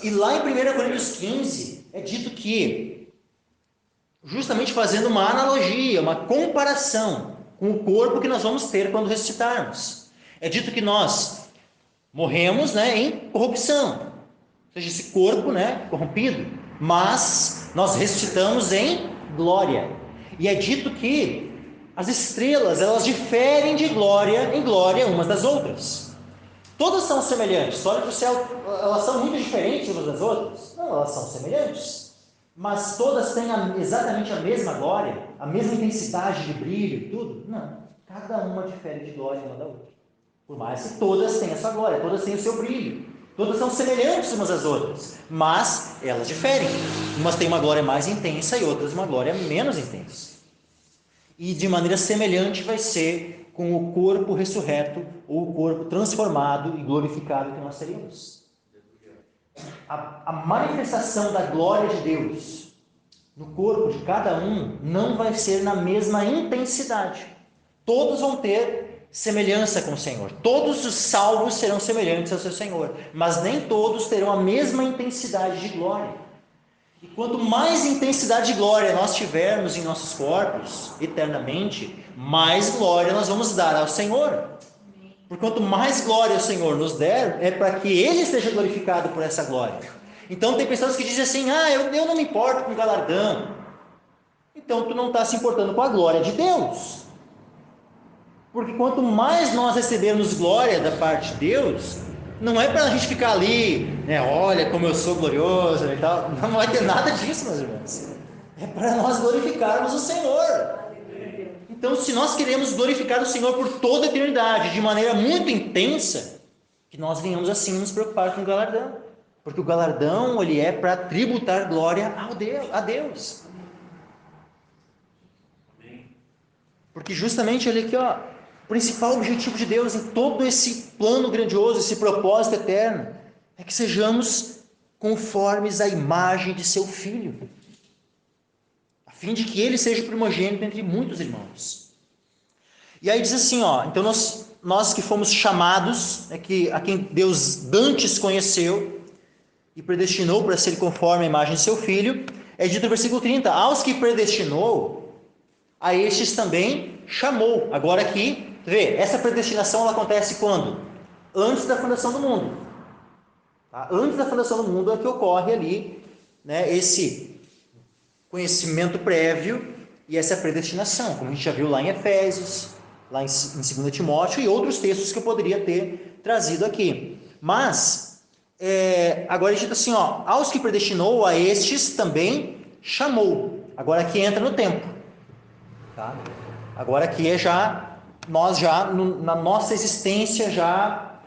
E lá em 1 Coríntios 15, é dito que, justamente fazendo uma analogia, uma comparação com o corpo que nós vamos ter quando ressuscitarmos, é dito que nós morremos, né, em corrupção, ou seja, esse corpo, né, corrompido, mas nós ressuscitamos em glória. E é dito que as estrelas, elas diferem de glória em glória umas das outras. Todas são semelhantes. Só olha para o céu, elas são muito diferentes umas das outras? Não, elas são semelhantes. Mas todas têm exatamente a mesma glória, a mesma intensidade de brilho e tudo? Não. Cada uma difere de glória uma da outra. Por mais que todas tenham a sua glória, todas têm o seu brilho. Todas são semelhantes umas às outras, mas elas diferem. Umas têm uma glória mais intensa e outras uma glória menos intensa. E de maneira semelhante vai ser com o corpo ressurreto, ou o corpo transformado e glorificado que nós teremos. A manifestação da glória de Deus no corpo de cada um não vai ser na mesma intensidade. Todos vão ter semelhança com o Senhor. Todos os salvos serão semelhantes ao seu Senhor, mas nem todos terão a mesma intensidade de glória. E quanto mais intensidade de glória nós tivermos em nossos corpos, eternamente, mais glória nós vamos dar ao Senhor. Por quanto mais glória o Senhor nos der, é para que Ele seja glorificado por essa glória. Então tem pessoas que dizem assim, eu não me importo com o galardão. Então tu não está se importando com a glória de Deus. Porque quanto mais nós recebermos glória da parte de Deus, não é para a gente ficar ali, né, olha como eu sou glorioso e tal. Não vai ter nada disso, meus irmãos. É para nós glorificarmos o Senhor. Então, se nós queremos glorificar o Senhor por toda a eternidade, de maneira muito intensa, que nós venhamos assim nos preocupar com o galardão. Porque o galardão, ele é para tributar glória a Deus. Porque justamente ele aqui, o principal objetivo de Deus em todo esse plano grandioso, esse propósito eterno, é que sejamos conformes à imagem de seu Filho, a fim de que ele seja primogênito entre muitos irmãos. E aí diz assim, então nós que fomos chamados, a quem Deus dantes conheceu e predestinou para ser conforme a imagem de seu Filho, é dito no versículo 30, aos que predestinou, a estes também chamou. Agora aqui, vê, essa predestinação ela acontece quando? Antes da fundação do mundo. Tá? Antes da fundação do mundo é que ocorre ali, né, esse conhecimento prévio e essa predestinação, como a gente já viu lá em Efésios, lá em 2 Timóteo e outros textos que eu poderia ter trazido aqui. Mas, agora diz assim, aos que predestinou, a estes também chamou. Agora aqui entra no tempo. Tá? Agora aqui é nós na nossa existência já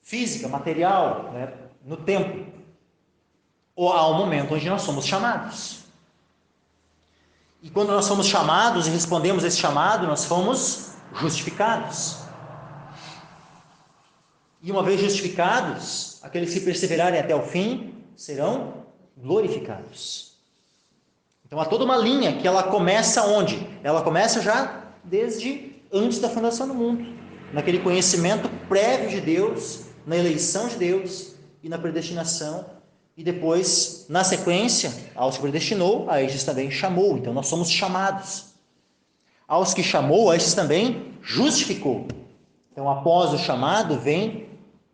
física, material, né, no tempo, ou há um momento onde nós somos chamados. E quando nós somos chamados e respondemos a esse chamado, nós fomos justificados. E uma vez justificados, aqueles que perseverarem até o fim serão glorificados. Então há toda uma linha que ela começa onde? Ela começa já desde antes da fundação do mundo, naquele conhecimento prévio de Deus, na eleição de Deus e na predestinação, e depois, na sequência, aos que predestinou, a estes também chamou. Então nós somos chamados. Aos que chamou, a estes também justificou. Então após o chamado vem,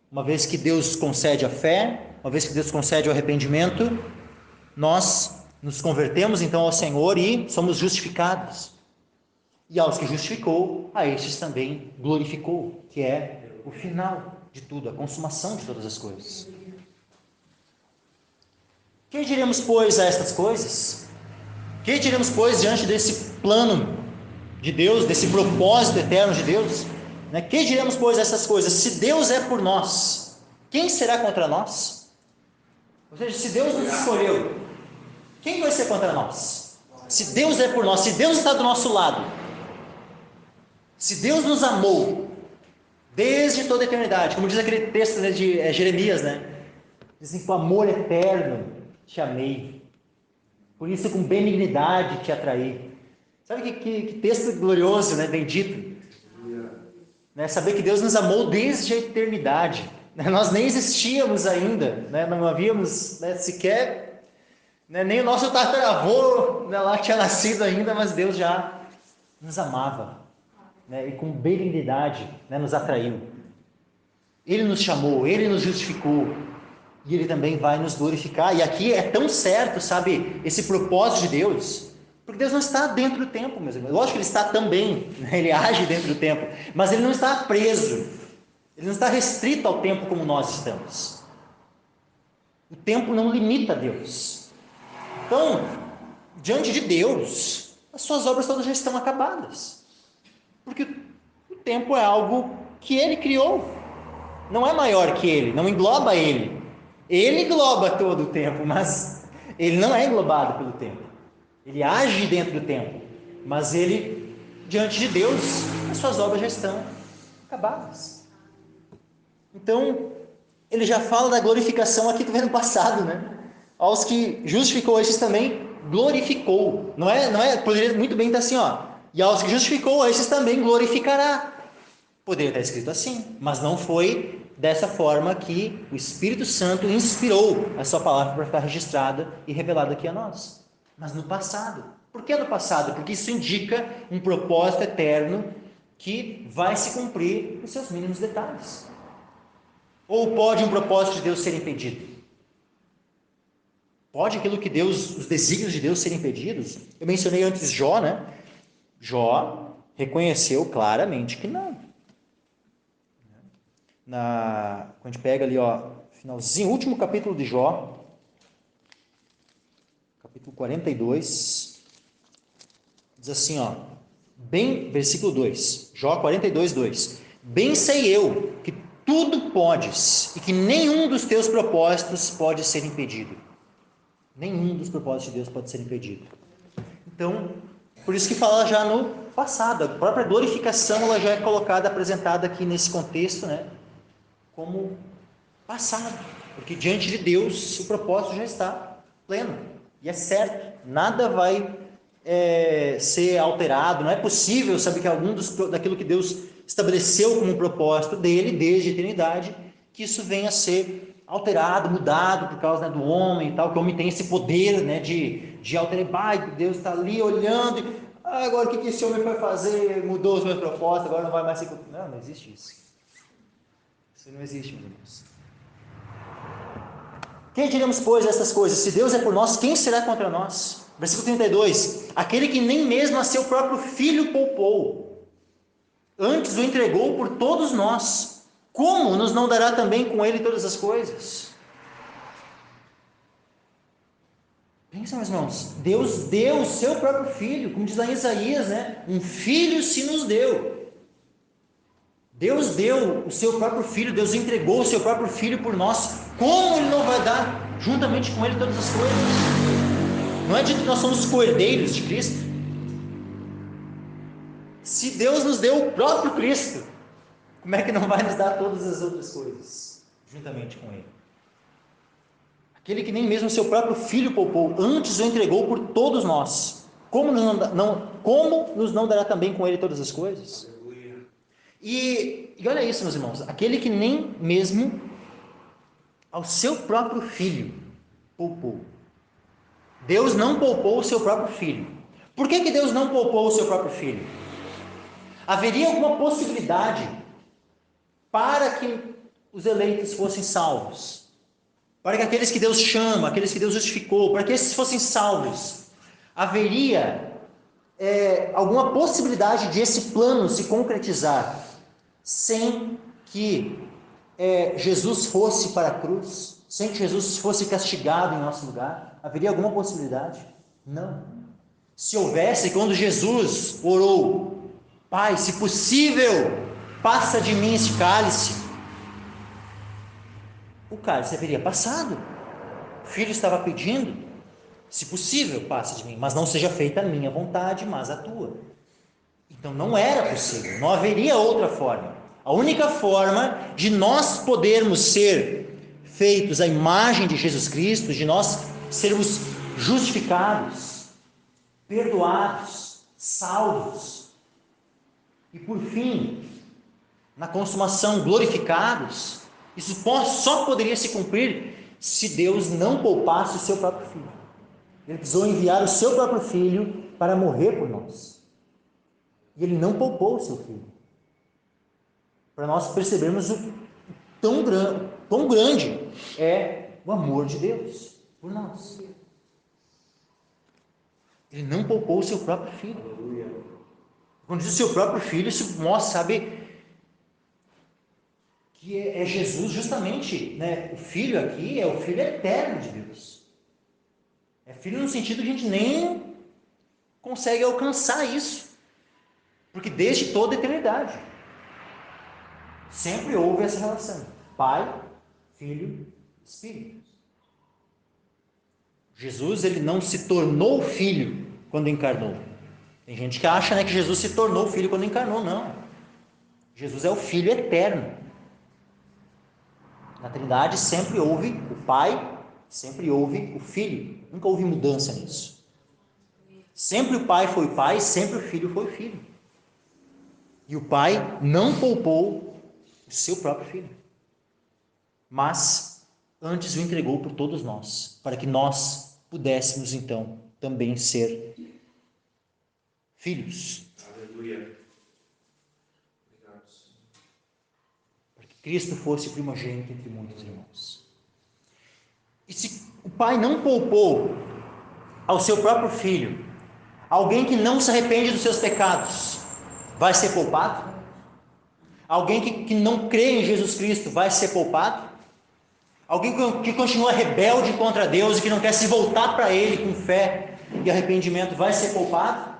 uma vez que Deus concede a fé, uma vez que Deus concede o arrependimento, nós Nos convertemos então ao Senhor e somos justificados. E aos que justificou, a estes também glorificou, que é o final de tudo, a consumação de todas as coisas. Que diremos, pois, a estas coisas? Que diremos, pois, diante desse plano de Deus, desse propósito eterno de Deus? Que diremos, pois, a essas coisas? Se Deus é por nós, quem será contra nós? Ou seja, se Deus nos escolheu, quem vai ser contra nós? Se Deus é por nós, se Deus está do nosso lado, se Deus nos amou desde toda a eternidade, como diz aquele texto de Jeremias, diz assim, com amor eterno te amei, por isso com benignidade te atraí. Sabe que texto glorioso, bendito, saber que Deus nos amou desde a eternidade, nós nem existíamos ainda, não havíamos sequer, nem o nosso tataravô lá tinha nascido ainda, mas Deus já nos amava, e com benignidade nos atraiu. Ele nos chamou, Ele nos justificou, e Ele também vai nos glorificar. E aqui é tão certo, sabe, esse propósito de Deus, porque Deus não está dentro do tempo, meus irmãos. Lógico que Ele está também, Ele age dentro do tempo, mas Ele não está preso, Ele não está restrito ao tempo como nós estamos. O tempo não limita Deus. Então, diante de Deus, as suas obras todas já estão acabadas, porque o tempo é algo que Ele criou, não é maior que Ele, não engloba Ele. Ele engloba todo o tempo, mas Ele não é englobado pelo tempo. Ele age dentro do tempo, mas Ele, diante de Deus, as suas obras já estão acabadas. Então, Ele já fala da glorificação aqui do ano passado, Aos que justificou, estes também glorificou. Não é, poderia muito bem estar assim, e aos que justificou, estes também glorificará. Poderia estar escrito assim, mas não foi dessa forma que o Espírito Santo inspirou a sua palavra para ficar registrada e revelada aqui a nós. Mas no passado. Por que no passado? Porque isso indica um propósito eterno que vai se cumprir nos seus mínimos detalhes. Ou pode um propósito de Deus ser impedido? Pode aquilo que Deus, os desígnios de Deus serem impedidos? Eu mencionei antes Jó, Jó reconheceu claramente que não. Quando a gente pega ali, finalzinho, último capítulo de Jó, capítulo 42, diz assim, versículo 2, Jó 42, 2: Bem sei eu que tudo podes e que nenhum dos teus propósitos pode ser impedido. Nenhum dos propósitos de Deus pode ser impedido. Então, por isso que fala já no passado, a própria glorificação ela já é colocada, apresentada aqui nesse contexto, como passado, porque diante de Deus o propósito já está pleno, e é certo, nada vai ser alterado, não é possível, sabe, que algum daquilo que Deus estabeleceu como propósito dele, desde a eternidade, que isso venha a ser alterado, mudado por causa do homem e tal, que o homem tem esse poder de alterar. Deus está ali olhando e, agora o que esse homem vai fazer? Mudou os meus propósitos, agora não vai mais ser... Não existe isso. Isso não existe, meus irmãos. Quem diremos, pois, estas coisas? Se Deus é por nós, quem será contra nós? Versículo 32: Aquele que nem mesmo a seu próprio filho poupou, antes o entregou por todos nós, como nos não dará também com ele todas as coisas? Pensa, meus irmãos, Deus deu o seu próprio filho, como diz lá em Isaías, um filho se nos deu. Deus deu o seu próprio filho, Deus entregou o seu próprio filho por nós, como Ele não vai dar juntamente com Ele todas as coisas? Não é dito que nós somos co-herdeiros de Cristo? Se Deus nos deu o próprio Cristo, como é que não vai nos dar todas as outras coisas juntamente com Ele? Aquele que nem mesmo o seu próprio filho poupou, antes o entregou por todos nós, como nos não dará também com Ele todas as coisas? E olha isso, meus irmãos, aquele que nem mesmo ao seu próprio filho poupou. Deus não poupou o seu próprio filho. Por que Deus não poupou o seu próprio filho? Haveria alguma possibilidade para que os eleitos fossem salvos? para que aqueles que Deus chama, aqueles que Deus justificou, para que esses fossem salvos, haveria alguma possibilidade de esse plano se concretizar sem que Jesus fosse para a cruz, sem que Jesus fosse castigado em nosso lugar? Haveria alguma possibilidade? Não. Se houvesse, quando Jesus orou, Pai, se possível, passa de mim esse cálice, o cálice haveria passado. O filho estava pedindo, se possível, passe de mim, mas não seja feita a minha vontade, mas a tua. Então não era possível, não haveria outra forma. A única forma de nós podermos ser feitos à imagem de Jesus Cristo, de nós sermos justificados, perdoados, salvos, e por fim, na consumação, glorificados, isso só poderia se cumprir se Deus não poupasse o seu próprio Filho. Ele precisou enviar o seu próprio Filho para morrer por nós. E Ele não poupou o seu Filho. Para nós percebermos o quão grande é o amor de Deus por nós. Ele não poupou o seu próprio Filho. Quando diz o seu próprio Filho, isso mostra, sabe, que é Jesus justamente, né? O Filho aqui é o Filho eterno de Deus. É Filho no sentido que a gente nem consegue alcançar isso, porque desde toda a eternidade sempre houve essa relação: Pai, Filho, Espírito. Jesus, ele não se tornou filho quando encarnou. Tem gente que acha, né, que Jesus se tornou filho quando encarnou. Não. Jesus é o Filho eterno. Na Trindade sempre houve o Pai, sempre houve o Filho. Nunca houve mudança nisso. Sempre o Pai foi o Pai, sempre o Filho foi o Filho. E o Pai não poupou o seu próprio Filho, mas antes o entregou por todos nós, para que nós pudéssemos então também ser filhos. Aleluia. Obrigado. Para que Cristo fosse o primogênito entre muitos irmãos. E se o Pai não poupou ao seu próprio Filho, alguém que não se arrepende dos seus pecados vai ser poupado? Alguém que não crê em Jesus Cristo vai ser poupado? Alguém que continua rebelde contra Deus e que não quer se voltar para Ele com fé e arrependimento vai ser poupado?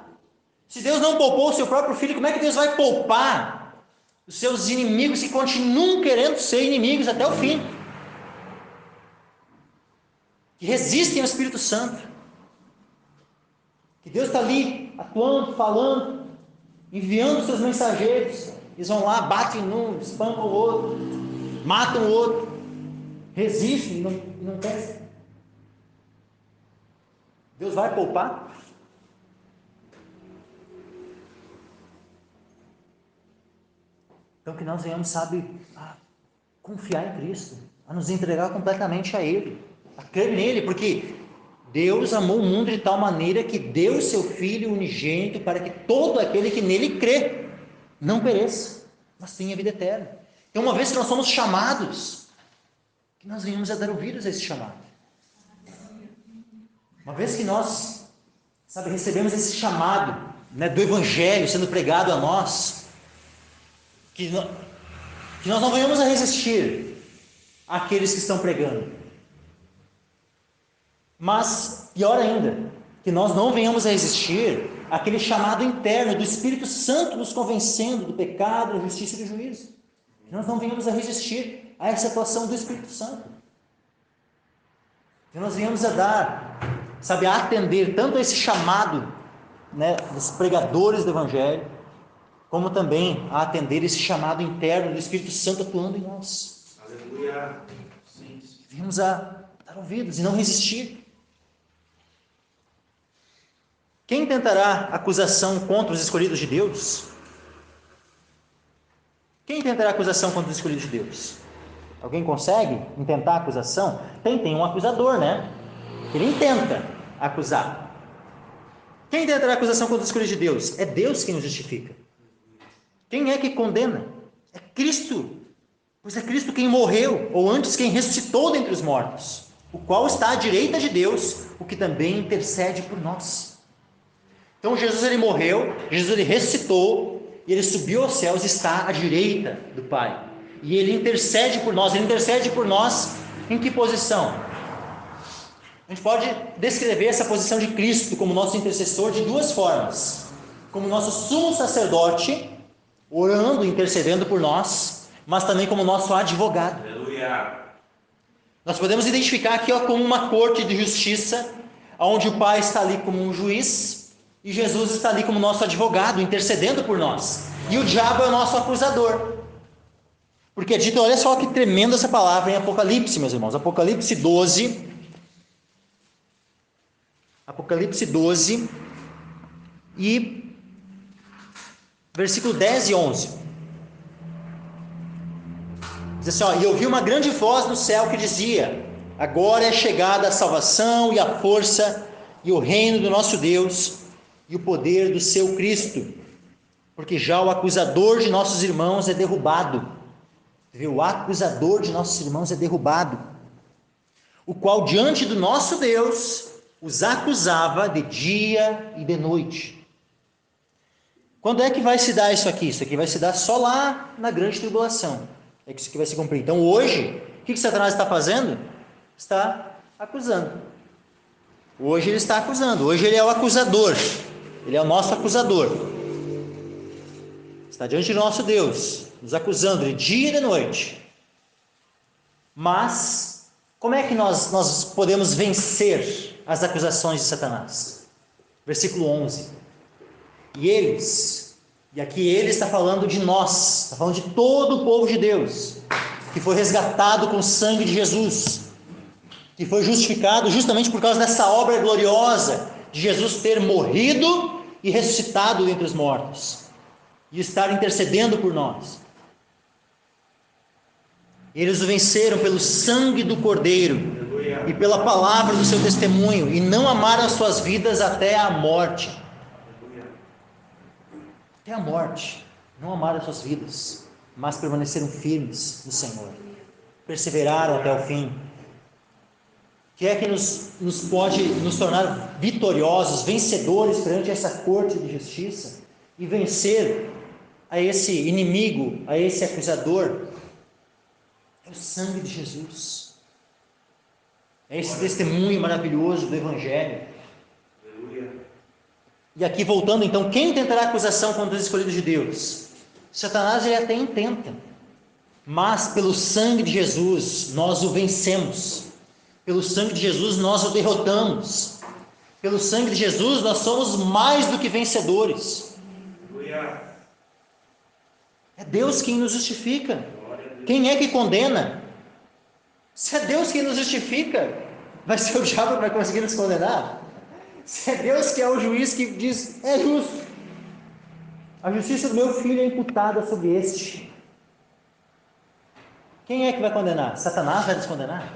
Se Deus não poupou o seu próprio Filho, como é que Deus vai poupar os seus inimigos que continuam querendo ser inimigos até o fim? Que resistem ao Espírito Santo. Que Deus está ali atuando, falando, enviando os seus mensageiros. Eles vão lá, batem num, espancam o outro, matam o outro, resistem e não querem. Deus vai poupar? Então que nós venhamos, sabe, a confiar em Cristo, a nos entregar completamente a Ele, a crer nele, porque Deus amou o mundo de tal maneira que deu o seu Filho unigênito para que todo aquele que nele crê não pereça, mas tenha vida eterna. Então, uma vez que nós somos chamados, que nós venhamos a dar ouvidos a esse chamado. Uma vez que nós, sabe, recebemos esse chamado, né, do Evangelho sendo pregado a nós, que nós não venhamos a resistir àqueles que estão pregando. Mas, pior ainda, que nós não venhamos a resistir àquele chamado interno do Espírito Santo nos convencendo do pecado, da justiça e do juízo. Que nós não venhamos a resistir a essa atuação do Espírito Santo. Que nós venhamos a dar, sabe, a atender tanto a esse chamado, né, dos pregadores do Evangelho, como também a atender esse chamado interno do Espírito Santo atuando em nós. Aleluia. Sim. Venhamos a dar ouvidos e não resistir. Quem tentará acusação contra os escolhidos de Deus? Quem tentará acusação contra os escolhidos de Deus? Alguém consegue intentar acusação? Tem um acusador, né? Ele intenta acusar. Quem tentará acusação contra os escolhidos de Deus? É Deus quem o justifica. Quem é que condena? É Cristo. Pois é Cristo quem morreu, ou antes quem ressuscitou dentre os mortos, o qual está à direita de Deus, o que também intercede por nós. Então Jesus ele morreu, Jesus ele ressuscitou, e ele subiu aos céus e está à direita do Pai. E ele intercede por nós. Ele intercede por nós em que posição? A gente pode descrever essa posição de Cristo como nosso intercessor de duas formas. Como nosso sumo sacerdote, orando, intercedendo por nós, mas também como nosso advogado. Aleluia. Nós podemos identificar aqui como uma corte de justiça, onde o Pai está ali como um juiz, e Jesus está ali como nosso advogado, intercedendo por nós. E o diabo é o nosso acusador. Porque é dito, olha só que tremenda essa palavra em Apocalipse, meus irmãos. Apocalipse 12, e versículo 10 e 11. Diz assim, ó, e ouvi uma grande voz no céu que dizia, agora é chegada a salvação e a força e o reino do nosso Deus e o poder do seu Cristo, porque já o acusador de nossos irmãos é derrubado. O acusador de nossos irmãos é derrubado, o qual diante do nosso Deus os acusava de dia e de noite. Quando é que vai se dar isso aqui? Isso aqui vai se dar só lá na grande tribulação. É que isso aqui vai se cumprir. Então hoje, o que Satanás está fazendo? Está acusando. Hoje ele está acusando. Hoje ele é o acusador. Ele é o nosso acusador. Está diante do nosso Deus, nos acusando de dia e de noite. Mas, como é que nós podemos vencer as acusações de Satanás? Versículo 11. E eles, e aqui ele está falando de nós, está falando de todo o povo de Deus, que foi resgatado com o sangue de Jesus, que foi justificado justamente por causa dessa obra gloriosa de Jesus ter morrido e ressuscitado dentre os mortos, e estar intercedendo por nós. Eles o venceram pelo sangue do Cordeiro e pela palavra do seu testemunho, e não amaram as suas vidas até a morte. Até a morte, não amaram as suas vidas, mas permaneceram firmes no Senhor, perseveraram até o fim. Que é que nos pode nos tornar vitoriosos, vencedores perante essa corte de justiça e vencer a esse inimigo, a esse acusador? É o sangue de Jesus, é esse testemunho maravilhoso do Evangelho. E aqui voltando então, quem tentará acusação contra os escolhidos de Deus? Satanás ele até intenta, mas pelo sangue de Jesus nós o vencemos, pelo sangue de Jesus nós o derrotamos, pelo sangue de Jesus nós somos mais do que vencedores. É Deus quem nos justifica. Quem é que condena? Se é Deus quem nos justifica, vai ser o diabo que vai conseguir nos condenar? Se é Deus que é o juiz que diz, é justo, a justiça do meu filho é imputada sobre este, quem é que vai condenar? Satanás vai nos condenar?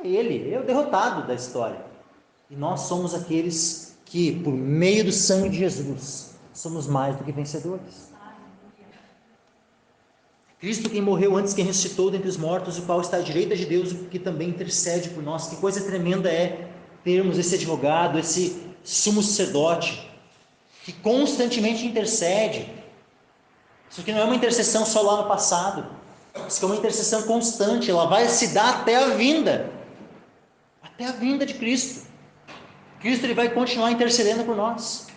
É ele é o derrotado da história, e nós somos aqueles que, por meio do sangue de Jesus, somos mais do que vencedores. Cristo quem morreu antes, quem ressuscitou dentre os mortos, o qual está à direita de Deus, o que também intercede por nós. Que coisa tremenda é termos esse advogado, esse sumo sacerdote, que constantemente intercede. Isso aqui não é uma intercessão só lá no passado, isso é uma intercessão constante, ela vai se dar até a vinda de Cristo. Cristo ele vai continuar intercedendo por nós,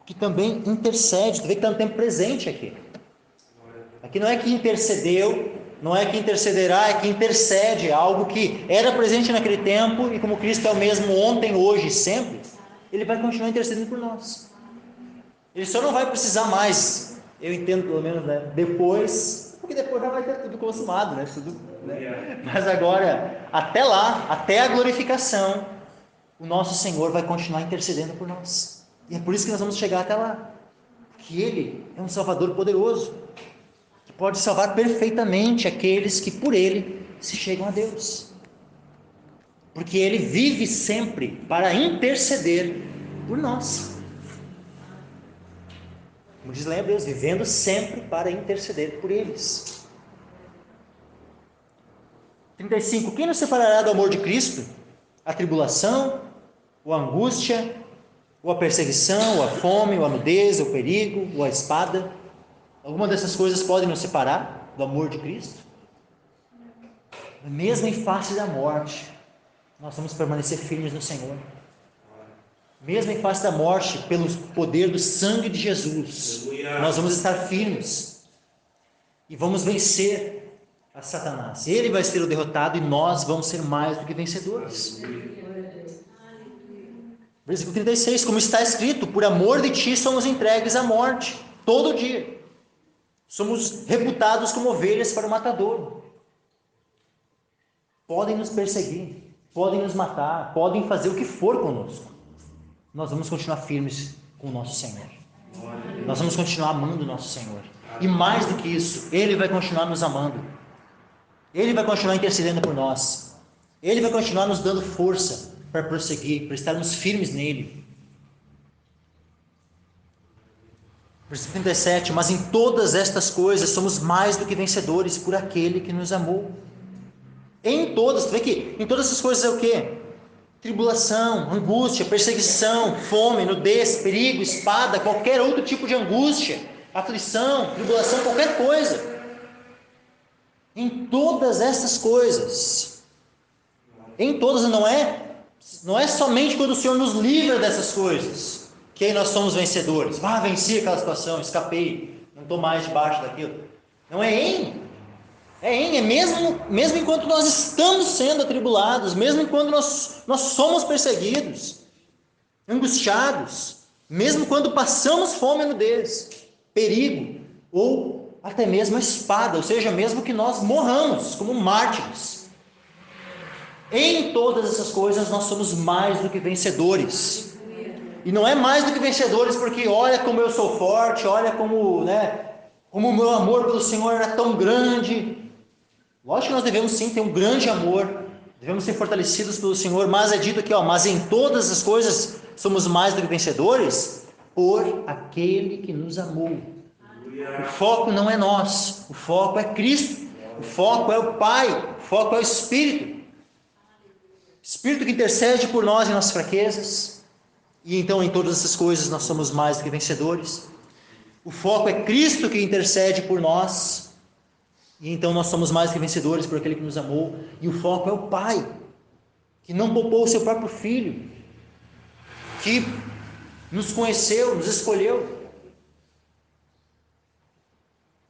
que também intercede. Tu vê que está no tempo presente aqui. Aqui não é que intercedeu, não é que intercederá, é que intercede, é algo que era presente naquele tempo, e como Cristo é o mesmo ontem, hoje e sempre, ele vai continuar intercedendo por nós. Ele só não vai precisar mais, eu entendo pelo menos, né, depois, porque depois já vai ter tudo consumado, né, tudo, né? Mas agora, até lá, até a glorificação, o nosso Senhor vai continuar intercedendo por nós. E é por isso que nós vamos chegar até lá, que Ele é um Salvador poderoso, que pode salvar perfeitamente aqueles que por Ele se chegam a Deus, porque Ele vive sempre para interceder por nós. Como diz lá em Hebreus, vivendo sempre para interceder por eles. 35. Quem nos separará do amor de Cristo? A tribulação, ou a angústia, ou a perseguição, ou a fome, ou a nudez, ou o perigo, ou a espada? Alguma dessas coisas podem nos separar do amor de Cristo? Mesmo em face da morte, nós vamos permanecer firmes no Senhor. Mesmo em face da morte, pelo poder do sangue de Jesus, nós vamos estar firmes e vamos vencer a Satanás. Ele vai ser o derrotado e nós vamos ser mais do que vencedores. Versículo 36, como está escrito, por amor de ti somos entregues à morte, todo dia. Somos reputados como ovelhas para o matador. Podem nos perseguir, podem nos matar, podem fazer o que for conosco. Nós vamos continuar firmes com o nosso Senhor. Nós vamos continuar amando o nosso Senhor. E mais do que isso, Ele vai continuar nos amando. Ele vai continuar intercedendo por nós. Ele vai continuar nos dando força para prosseguir, para estarmos firmes nele. Versículo 37, mas em todas estas coisas somos mais do que vencedores por aquele que nos amou. Em todas, tu vê que em todas essas coisas é o quê? Tribulação, angústia, perseguição, fome, nudez, perigo, espada, qualquer outro tipo de angústia, aflição, tribulação, qualquer coisa. Em todas essas coisas, em todas, não é somente quando o Senhor nos livra dessas coisas, que aí nós somos vencedores. Venci aquela situação, escapei, não estou mais debaixo daquilo. Não é mesmo enquanto nós estamos sendo atribulados, mesmo enquanto nós somos perseguidos, angustiados, mesmo quando passamos fome e nudez, perigo, ou até mesmo a espada, ou seja, mesmo que nós morramos como mártires. Em todas essas coisas nós somos mais do que vencedores. E não é mais do que vencedores porque olha como eu sou forte, olha como o meu amor pelo Senhor era tão grande. Lógico que nós devemos sim ter um grande amor, devemos ser fortalecidos pelo Senhor, mas é dito aqui, mas em todas as coisas somos mais do que vencedores por aquele que nos amou. O foco não é nós, o foco é Cristo, o foco é o Pai, o foco é o Espírito que intercede por nós em nossas fraquezas, e então em todas essas coisas nós somos mais do que vencedores. O foco é Cristo que intercede por nós, e então nós somos mais que vencedores por aquele que nos amou. E o foco é o Pai, que não poupou o seu próprio Filho, que nos conheceu, nos escolheu,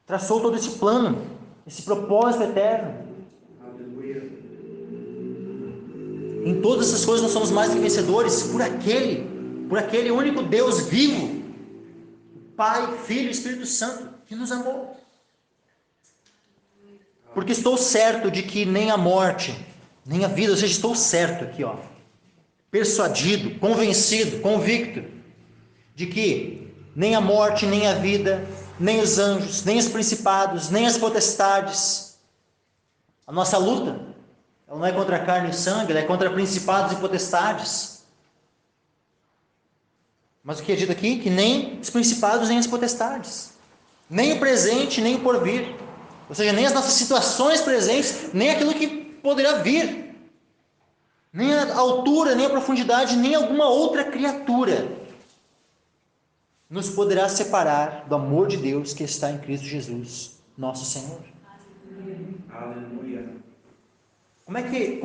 traçou todo esse plano, esse propósito eterno. Em todas essas coisas nós somos mais que vencedores por aquele único Deus vivo, Pai, Filho e Espírito Santo, que nos amou. Porque estou certo de que nem a morte, nem a vida, ou seja, estou certo aqui, persuadido, convencido, convicto, de que nem a morte, nem a vida, nem os anjos, nem os principados, nem as potestades. A nossa luta, ela não é contra a carne e sangue, ela é contra principados e potestades. Mas o que é dito aqui? Que nem os principados, nem as potestades, nem o presente, nem o porvir. Ou seja, nem as nossas situações presentes, nem aquilo que poderá vir, nem a altura, nem a profundidade, nem alguma outra criatura nos poderá separar do amor de Deus que está em Cristo Jesus, nosso Senhor. Aleluia. Como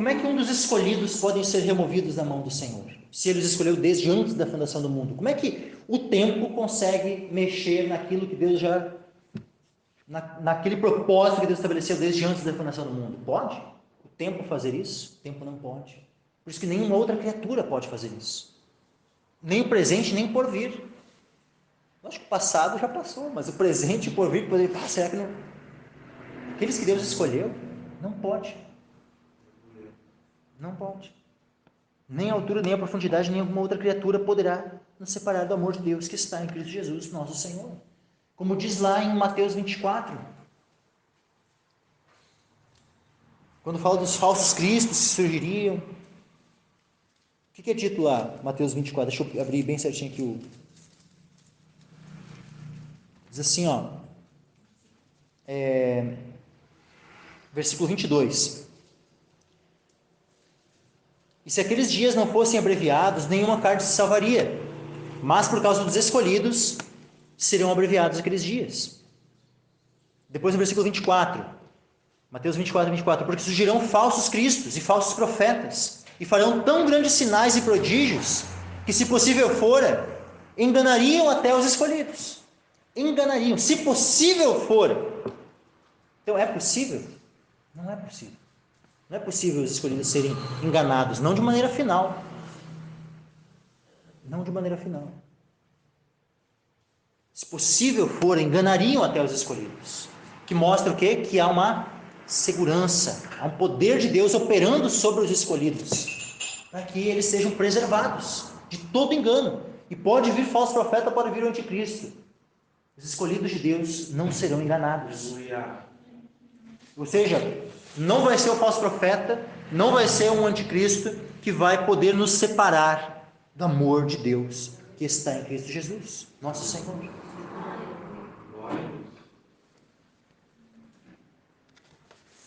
é que um dos escolhidos podem ser removidos da mão do Senhor? Se Ele os escolheu desde antes da fundação do mundo, como é que o tempo consegue mexer naquilo que Deus já... naquele propósito que Deus estabeleceu desde antes da fundação do mundo? Pode? O tempo fazer isso? O tempo não pode. Por isso que nenhuma outra criatura pode fazer isso. Nem o presente, nem o porvir. Eu acho que o passado já passou, mas o presente e o porvir poderia... será que não... Aqueles que Deus escolheu, não pode. Não pode. Nem a altura, nem a profundidade, nem alguma outra criatura poderá nos separar do amor de Deus que está em Cristo Jesus, nosso Senhor. Como diz lá em Mateus 24, quando fala dos falsos cristos que surgiriam. O que é dito lá, Mateus 24? Deixa eu abrir bem certinho aqui Diz assim, versículo 22. E se aqueles dias não fossem abreviados, nenhuma carne se salvaria, mas por causa dos escolhidos, serão abreviados aqueles dias. Depois no versículo 24, Mateus 24, porque surgirão falsos cristos e falsos profetas, e farão tão grandes sinais e prodígios, que se possível fora, enganariam até os escolhidos. Enganariam, se possível fora. Então é possível? Não é possível. Não é possível os escolhidos serem enganados, não de maneira final. Não de maneira final. Se possível for, enganariam até os escolhidos. Que mostra o quê? Que há uma segurança, há um poder de Deus operando sobre os escolhidos, para que eles sejam preservados de todo engano. E pode vir falso profeta, pode vir o anticristo. Os escolhidos de Deus não serão enganados. Ou seja, não vai ser o falso profeta, não vai ser um anticristo que vai poder nos separar do amor de Deus que está em Cristo Jesus, nosso Senhor.